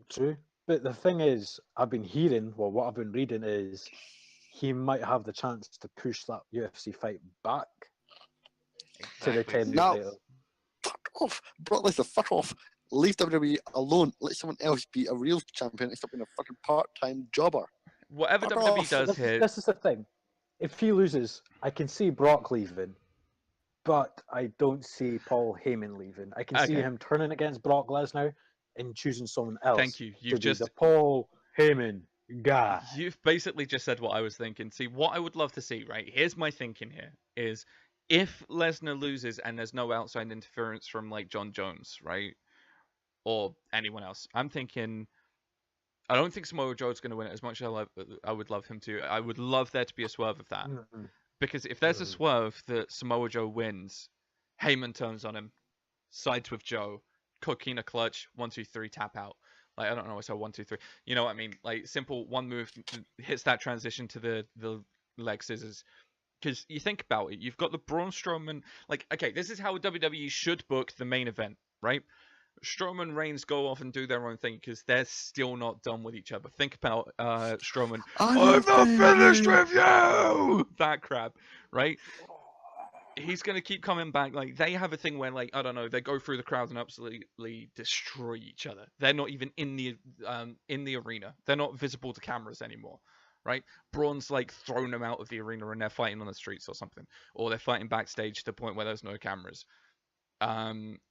true. But the thing is, I've been hearing, well, what I've been reading is he might have the chance to push that UFC fight back to the Exactly. 10 No. title. Fuck off. Brock Lesnar, fuck off. Leave WWE alone. Let someone else be a real champion and stop being a fucking part-time jobber. Whatever Fuck WWE off. does here, This is the thing. If he loses, I can see Brock leaving, but I don't see Paul Heyman leaving. I can see Okay. him turning against Brock Lesnar and choosing someone else. Thank you. To You've be just the Paul Heyman guy. You've basically just said what I was thinking. See, what I would love to see, right? Here's my thinking here is if Lesnar loses and there's no outside interference from like John Jones, right? Or anyone else. I'm thinking I don't think Samoa Joe's going to win it as much as I would love him to. I would love there to be a swerve of that. Mhm. Because if there's a swerve that Samoa Joe wins, Heyman turns on him, sides with Joe, cooking a clutch, 1, 2, 3, tap out. Like I don't know, I said 1, 2, 3. You know what I mean? Like simple one move hits that transition to the leg scissors. Because you think about it, you've got the Braun Strowman. Like okay, this is how WWE should book the main event, right? Strowman Reigns go off and do their own thing because they're still not done with each other. Think about Strowman. I'm not finished with you. That crap, right? He's gonna keep coming back. Like they have a thing where, like I don't know, they go through the crowd and absolutely destroy each other. They're not even in the arena. They're not visible to cameras anymore, right? Braun's like thrown them out of the arena and they're fighting on the streets or something, or they're fighting backstage to the point where there's no cameras.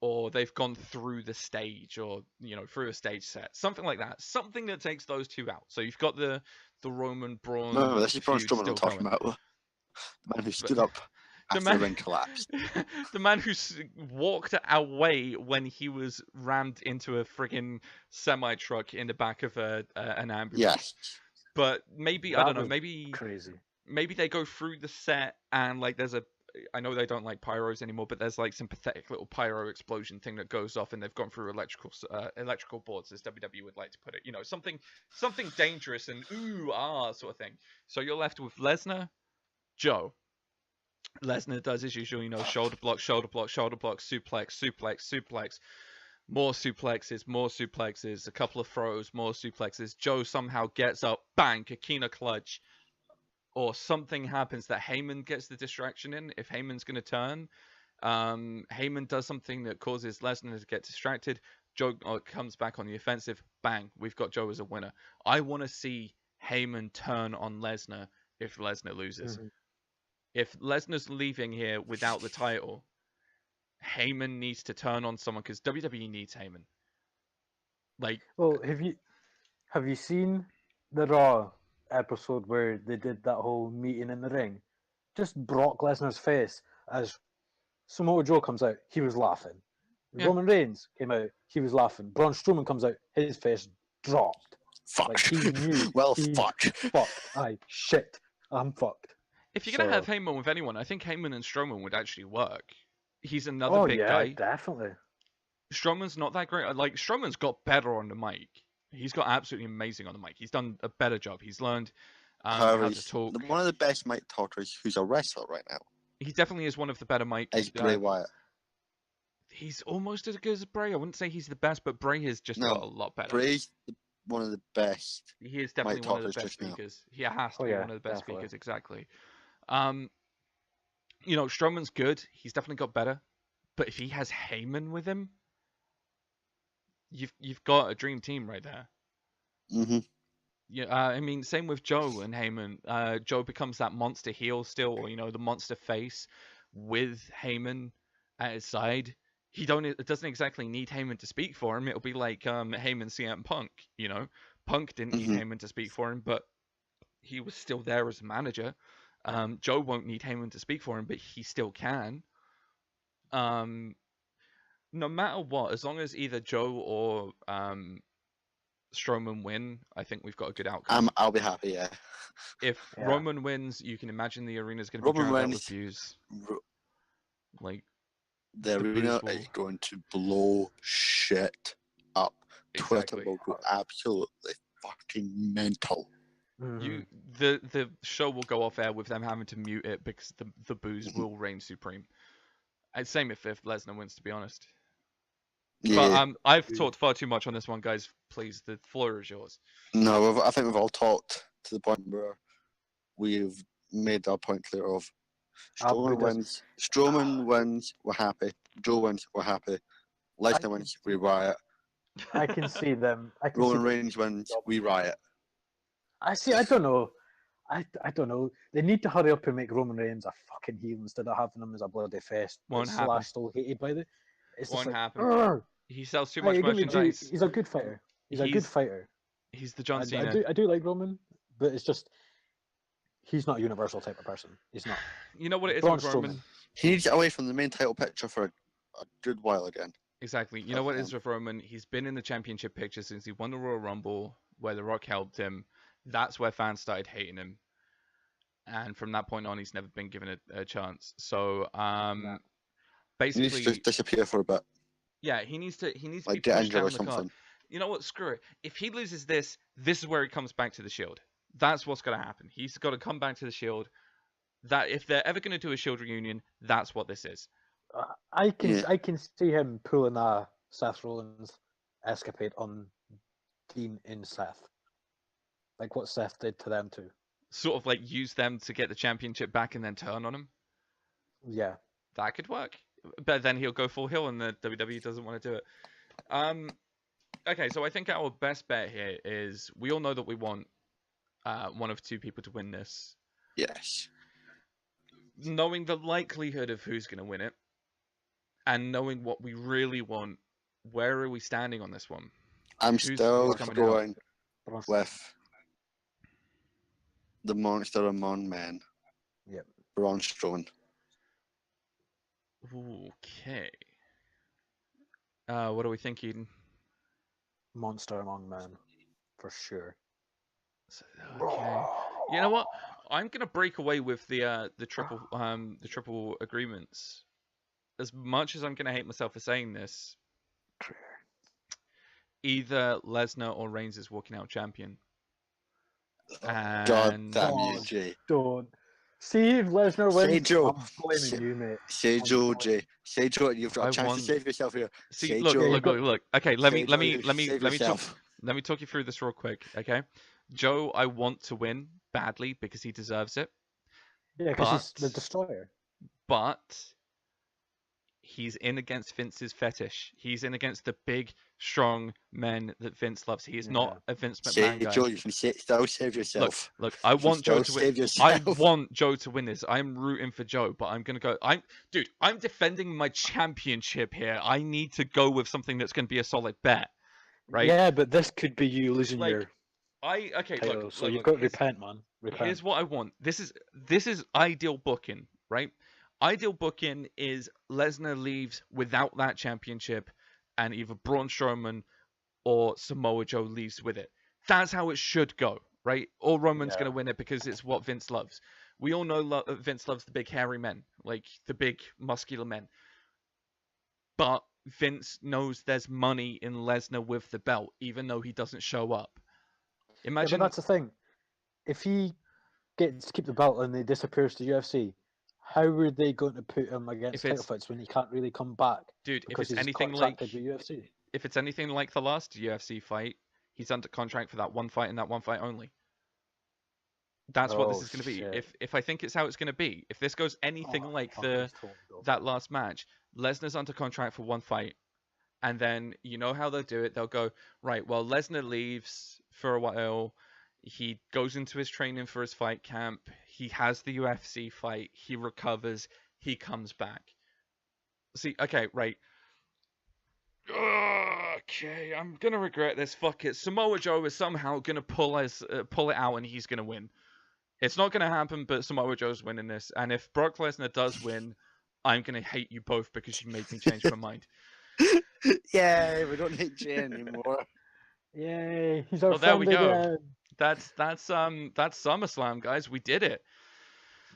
Or they've gone through the stage, or through a stage set, something like that. Something that takes those two out. So you've got the Roman Braun. No, this is Braun feud Strowman still I'm talking going. about. The man who stood up after the ring collapsed. The man who walked away when he was rammed into a friggin' semi truck in the back of an ambulance. Yes. But maybe I That don't know. was Maybe Crazy. they go through the set and like there's a. I know they don't like pyros anymore, but there's like some pathetic little pyro explosion thing that goes off, and they've gone through electrical boards, as WWE would like to put it. Something dangerous and sort of thing. So you're left with Lesnar, Joe. Lesnar does his usual, shoulder block, suplex, more suplexes, a couple of throws, more suplexes. Joe somehow gets up, bang, Akina clutch. Or something happens that Heyman gets the distraction in. If Heyman's going to turn, Heyman does something that causes Lesnar to get distracted. Joe comes back on the offensive. Bang, we've got Joe as a winner. I want to see Heyman turn on Lesnar if Lesnar loses. Mhm. If Lesnar's leaving here without the title, Heyman needs to turn on someone because WWE needs Heyman. Like, Well, have you seen the Raw episode where they did that whole meeting in the ring? Just Brock Lesnar's face as Samoa Joe comes out, he was laughing. Yeah. Roman Reigns came out, he was laughing. Braun Strowman comes out, his face dropped. Fuck. Like he knew. Fuck. Fucked. Shit. I'm fucked. if you're gonna have So- Heyman with anyone, I think Heyman and Strowman would actually work. He's another big yeah, guy. definitely. Strowman's not that great. Like Strowman's got better on the mic. He's got absolutely amazing on the mic. He's done a better job. He's learned how to He's talk. one of the best mic talkers who's a wrestler right now He definitely is one of the better mic. is Bray Wyatt. He's almost as good as Bray. I wouldn't say he's the best, but Bray has just No, got a lot better. Bray's one of the best. He is definitely mic one of the talkers best just now. speakers. He has to Oh, be yeah, one of the best definitely. speakers, exactly. Strowman's good. He's definitely got better. But if he has Heyman with him, you've got a dream team right there. Mm-hmm. Yeah, I mean, same with Joe and Heyman. Joe becomes that monster heel still, or the monster face with Heyman at his side. It doesn't exactly need Heyman to speak for him. It'll be like Heyman CM Punk. Punk didn't need Mhm. Heyman to speak for him, but he was still there as a manager. Joe won't need Heyman to speak for him, but he still can. No matter what, as long as either Joe or Strowman win, I think we've got a good outcome. I'll be happy. Yeah. If Yeah. Roman wins, you can imagine the arena's going to be Roman drowned out with wins. views. Like The The arena booze is will- going to blow shit up. exactly. Twitter will go absolutely fucking mental. You the show will go off air with them having to mute it because the booze Mhm. will reign supreme. And same if Lesnar wins, to be honest. Yeah. But I've talked far too much on this one, guys. Please, the floor is yours. No, I think we've all talked to the point where we've made our point clear of Strowman wins. Strowman wins, we're happy. Joe wins, we're happy. Lesnar wins, we riot. I can see them. I can Roman see them. Reigns wins, we riot. I see. I don't know. I don't know. They need to hurry up and make Roman Reigns a fucking heel instead of having him as a bloody fest. Won't Slash happen. still hated by the. It's Won't just like, happen. "Urgh." He sells too Hey, much don't get me wrong, merchandise. he's a good fighter. He's a good fighter. He's the John I Cena. do like Roman, but it's just he's not a universal type of person. He's not. You know what it is Braun with Roman? Strowman. He needs to get away from the main title picture for a good while again. Exactly. You know what it is with Roman? He's been in the championship picture since he won the Royal Rumble, where The Rock helped him. That's where fans started hating him. And from that point on, he's never been given a chance. So, He needs basically, to just disappear for a bit. yeah, he needs to be Like get pushed injured down or the card. something. You know what? Screw it. If he loses this is where he comes back to the Shield. That's what's going to happen. He's got to come back to the Shield. That if they're ever going to do a Shield reunion, that's what this is. I can Yeah. I can see him pulling a Seth Rollins escapade on Dean and Seth, like what Seth did to them too. Sort of like use them to get the championship back and then turn on him. Yeah. That could work. But then he'll go full heel and the WWE doesn't want to do it. Okay, so I think our best bet here is we all know that we want one of two people to win this. Yes. Knowing the likelihood of who's going to win it and knowing what we really want, where are we standing on this one? I'm Who's still coming going Braun with the Monster Among Men. Yep. Braun Strowman. Okay. What are we thinking? Monster among men, for sure. Okay. You know what? I'm gonna break away with the triple agreements. As much as I'm gonna hate myself for saying this, either Lesnar or Reigns is walking out champion. God And damn you, Jay. Don't. See if Lesnar wins. Say Joe. I'm blaming you, mate. Say Joe, Jay. Say Joe, you've got I a chance want- to save yourself here. see, Say look, Joe. look. Okay, let Say me Joe, save talk you through this real quick. Okay, Joe, I want to win badly because he deserves it, Yeah, because he's But- the destroyer. but he's in against Vince's fetish. He's in against the big, strong men that Vince loves. He is not a Vince Say McMahon guy. Joe, you can still save yourself. Look, I You can want Joe still to win. save yourself. I want Joe to win this. I'm rooting for Joe, but I'm gonna go. I'm defending my championship here. I need to go with something that's gonna be a solid bet, right? Yeah, but this could be you losing Like, your Okay, title, look. so look, you've look, got to here's- repent, man. Repent. Here's what I want. This is ideal booking, right? Ideal booking is Lesnar leaves without that championship, and either Braun Strowman or Samoa Joe leaves with it. That's how it should go, right? Or Roman's Yeah. gonna win it because it's what Vince loves. We all know Vince loves the big hairy men, like the big muscular men. But Vince knows there's money in Lesnar with the belt, even though he doesn't show up. Yeah, Imagine but that's the thing. If he gets to keep the belt and he disappears to UFC, how are they going to put him against If title it's- fights when he can't really come back? dude, if Because it's he's anything like contracted with UFC. if it's anything like the last UFC fight, he's under contract for that one fight and that one fight only. That's what this Oh, is going to be. shit. If I think it's how it's going to be, if this goes anything Oh, like fuck, the he's told me, though. that last match, Lesnar's under contract for one fight, and then you know how they'll do it. They'll go, right, well, Lesnar leaves for a while. He goes into his training for his fight camp. He has the UFC fight. He recovers. He comes back. See, okay, right. Okay, I'm gonna regret this. Fuck it. Samoa Joe is somehow gonna pull it out, and he's gonna win. It's not going to happen, but Samoa Joe's winning this. And if Brock Lesnar does win, I'm going to hate you both because you made me change my mind. Yeah, we don't hate Jay anymore. Yay, he's our Well, there we friend go. again. That's SummerSlam, guys. We did it.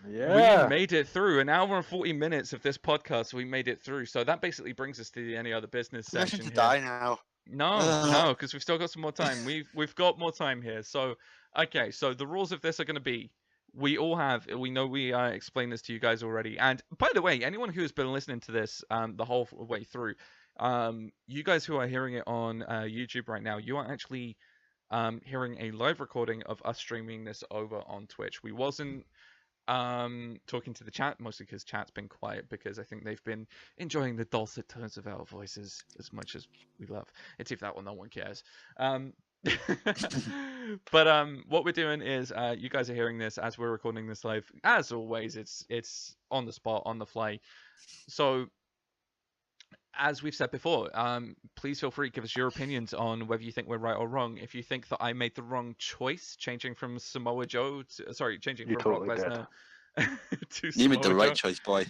Yeah. We made it through. An hour and 40 minutes of this podcast. We made it through. So that basically brings us to the any other business Permission section to here. die now. No, because we've still got some more time. We've got more time here. So, okay. So the rules of this are going to be: we know we explained this to you guys already. And by the way, anyone who has been listening to this the whole way through, you guys who are hearing it on YouTube right now, you are actually hearing a live recording of us streaming this over on Twitch. We wasn't talking to the chat, mostly because chat's been quiet because I think they've been enjoying the dulcet tones of our voices as much as we love. It's if that one, no one cares. But what we're doing is you guys are hearing this as we're recording this live. As always, it's on the spot, on the fly. So as we've said before, please feel free to give us your opinions on whether you think we're right or wrong. If you think that I made the wrong choice, changing from Samoa Joe changing You from totally Brock Lesnar to You Samoa made the right Joe. choice, boy. You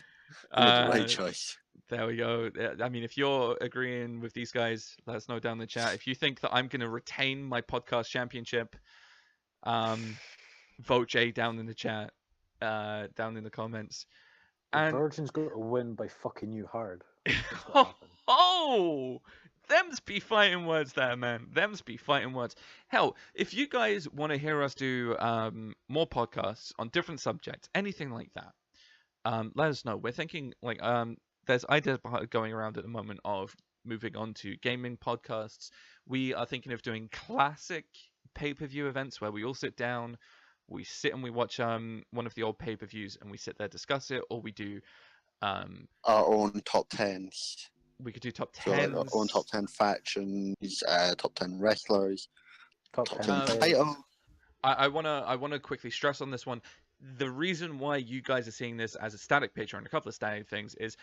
made the right Uh, choice. There we go. I mean, if you're agreeing with these guys, let us know down in the chat. If you think that I'm going to retain my podcast championship, vote Jay down in the chat, down in the comments. The And Virgin's going to win by fucking you hard. oh, them's be fighting words there, man. Them's be fighting words. Hell, if you guys want to hear us do more podcasts on different subjects, anything like that, let us know. We're thinking like there's ideas going around at the moment of moving on to gaming podcasts. We are thinking of doing classic pay-per-view events where we all sit down, we sit and we watch one of the old pay-per-views and we sit there discuss it, or we do Our own top 10s. we could do top So like 10s. our own top 10 factions, top 10 wrestlers, Top top 10 10 titles. titles. I wanna quickly stress on this one. The reason why you guys are seeing this as a static picture and a couple of static things is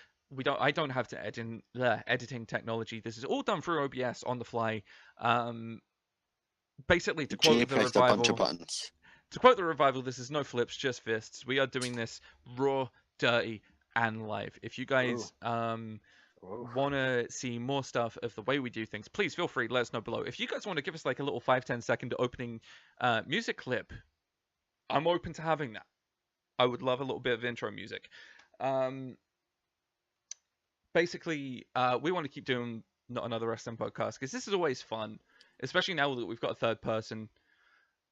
I don't have to editing technology. This is all done through OBS on the fly. Basically, to Jay quote the pressed a bunch of revival, buttons. this is no flips, just fists. We are doing this raw, dirty, and live. If you guys want to see more stuff of the way we do things, please feel free, let us know below. If you guys want to give us like a little 5-10 second opening music clip, I'm open to having that. I would love a little bit of intro music. Basically, we want to keep doing Not Another Wrestling Podcast because this is always fun, especially now that we've got a third person.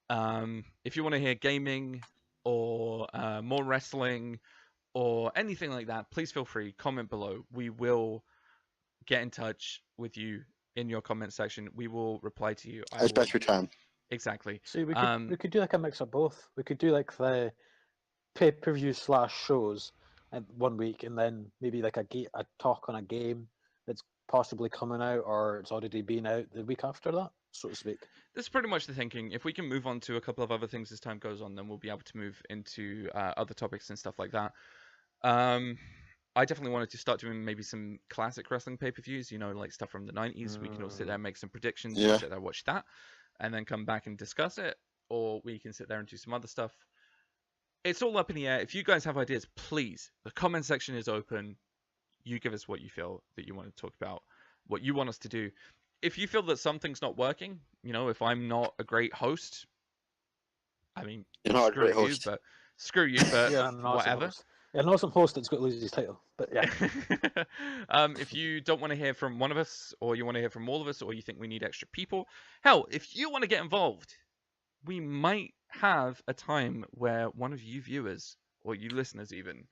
If you want to hear gaming or more wrestling or anything like that, please feel free, comment below. We will get in touch with you in your comment section. We will reply to you. As best we can. Exactly. See, we could do like a mix of both. We could do like the pay-per-view / shows one week, and then maybe like a talk on a game that's possibly coming out or it's already been out the week after that, so to speak. This is pretty much the thinking. If we can move on to a couple of other things as time goes on, then we'll be able to move into other topics and stuff like that. I definitely wanted to start doing maybe some classic wrestling pay-per-views, you know, like stuff from the 90s. We can all sit there and make some predictions, Yeah. sit there, watch that, and then come back and discuss it. Or we can sit there and do some other stuff. It's all up in the air. If you guys have ideas, please, the comment section is open. You give us what you feel that you want to talk about, what you want us to do. If you feel that something's not working, you know, if I'm not a great host, I mean, You're not a great screw you, host. but screw you, but Yeah, an awesome whatever. host. Yeah, an awesome host that's got to lose his title, but yeah. If you don't want to hear from one of us, or you want to hear from all of us, or you think we need extra people, hell, if you want to get involved, we might have a time where one of you viewers, or you listeners even,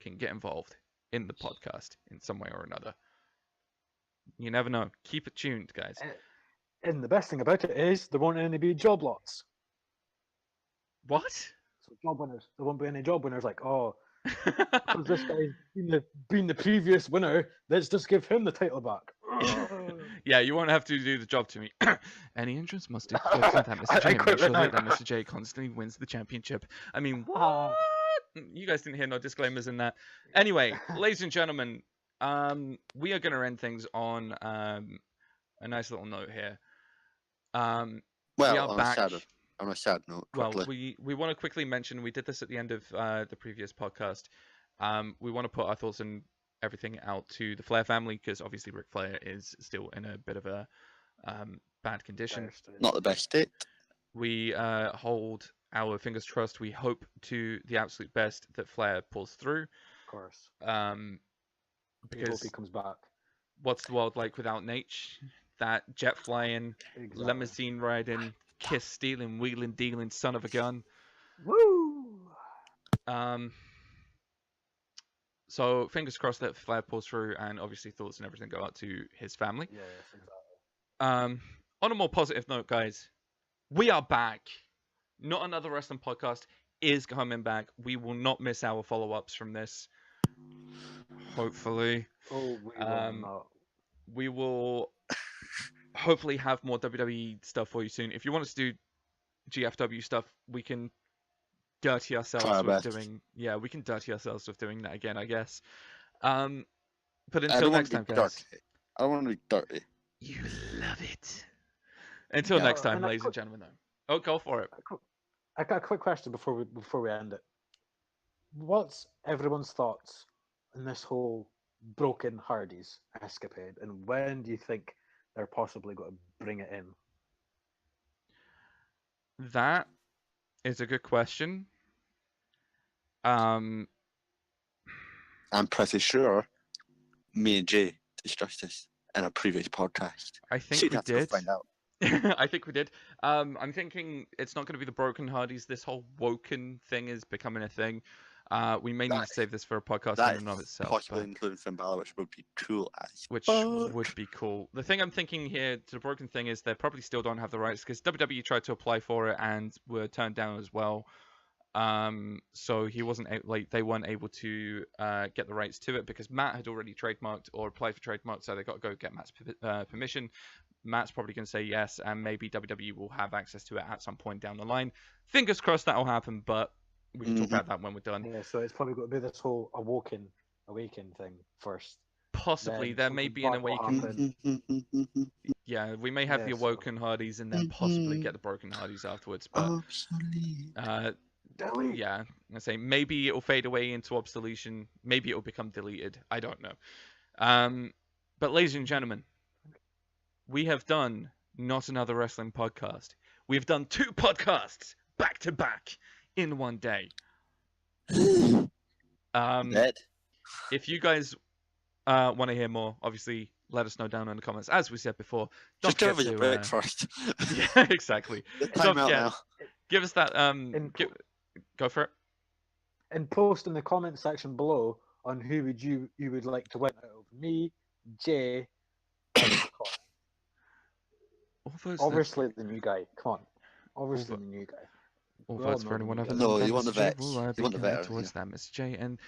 can get involved in the podcast in some way or another. You never know. Keep it tuned, guys. And the best thing about it is there won't any be job lots. What? So job winners. There won't be any job winners like, oh, because this guy's been the previous winner, let's just give him the title back. Yeah, you won't have to do the job to me. Any entrance must do the job to that Mr. J. I quit Make sure right that now. Mr. J constantly wins the championship. I mean, what? You guys didn't hear no disclaimers in that. Anyway, ladies and gentlemen, we are going to end things on a nice little note here. We Well, are on back. a shadow. on a sad note, Well, quickly. we want to quickly mention, we did this at the end of the previous podcast. We want to put our thoughts and everything out to the Flair family, because obviously Ric Flair is still in a bit of a bad condition. Not the best state. We hold our fingers crossed. We hope to the absolute best that Flair pulls through. Of course. Um, We hope because he comes back. what's the world like without Nate? That jet flying, Exactly. limousine riding, kiss stealing, wheeling dealing son of a gun. Woo! So fingers crossed that Flair pulls through, and obviously thoughts and everything go out to his family. Yes, exactly. On a more positive note, guys, we are back. Not Another Wrestling Podcast is coming back. We will not miss our follow-ups from this. Hopefully. Oh, we will not. We will hopefully have more WWE stuff for you soon. If you want us to do GFW stuff, we can dirty ourselves Try our with best. doing. Yeah, we can dirty ourselves with doing that again, I guess. But I until don't want next to time, be guys. dirty. I don't want to be dirty. You love it. Until Yeah. next time, And a ladies and quick- gentlemen. Though. Oh, go for it. I got a quick question before we end it. What's everyone's thoughts on this whole Broken Hardys escapade, and when do you think they're possibly going to bring it in? That is a good question. Um, I'm pretty sure me and Jay discussed this in a previous podcast. I think You'd we have to go did. find out. I think we did. I'm thinking it's not going to be the Broken Hardys. This whole Woken thing is becoming a thing. We may need to That- save this for a podcast That in and of is itself, possibly but- including Finn Balor, which would be cool as which fuck. would be cool. The thing I'm thinking here, the broken thing is they probably still don't have the rights, because WWE tried to apply for it and were turned down as well. So he wasn't they weren't able to get the rights to it, because Matt had already trademarked or applied for trademark, so they got to go get Matt's permission. Matt's probably going to say yes, and maybe WWE will have access to it at some point down the line. Fingers crossed that'll happen, but we can talk Mhm. about that when we're done. Yeah, so it's probably going to be this whole awaken thing first. Possibly Then there may something be an bad will awakening. happen. Yeah, we may have the Yeah, so- Awoken Hardys and then possibly get the Broken Hardys afterwards. But Obsolete. Delete. yeah, I say maybe it'll fade away into obsolescence. Maybe it'll become deleted. I don't know. But ladies and gentlemen, we have done Not Another Wrestling Podcast. We've done 2 podcasts back to back in one day. Dead. If you guys want to hear more, obviously let us know down in the comments. As we said before, don't Just give forget us a to, break first. yeah, exactly. The Don't time out forget. now. Give us that. In- Go for it. And post in the comment section below on who would you would like to win out of me, Jay, and Connor. All votes, Obviously the new guy. Come on. Obviously the new guy. all we all votes know for anyone the other new than No, that you want Mr. the J vets. will, You want be the counted veterans, towards yeah. that Mr. J, and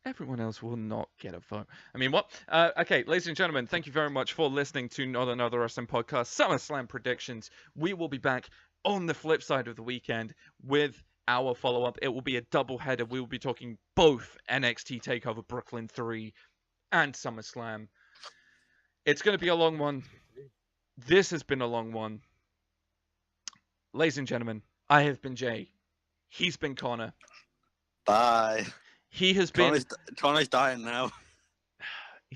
everyone else will not get a vote. I mean, what? Okay, ladies and gentlemen, thank you very much for listening to Not Another Wrestling Podcast SummerSlam predictions. We will be back on the flip side of the weekend with our follow-up. It will be a double header. We will be talking both NXT TakeOver Brooklyn 3 and SummerSlam. It's going to be a long one. This has been a long one. Ladies and gentlemen, I have been Jay. He's been Connor. Bye. He has been Connor's dying now.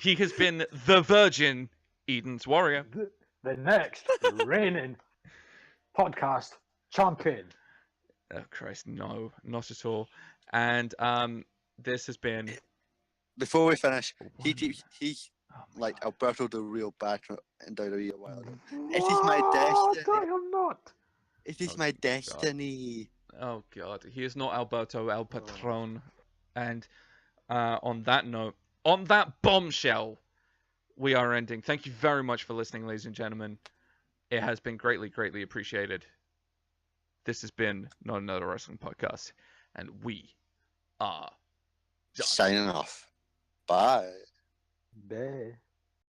the Virgin Eden's Warrior. The next reigning podcast champion. Oh Christ, no, not at all. And this has been Before we finish, one- he's oh my like God. Alberto the real back in WWE a while ago. It is my destiny. I am not. It is Oh, my God. destiny. Oh God, he is not Alberto El Patron. And on that note, on that bombshell, we are ending. Thank you very much for listening, ladies and gentlemen. It has been greatly, greatly appreciated. This has been Not Another Wrestling Podcast, and we are done. Signing off. Bye. Bye.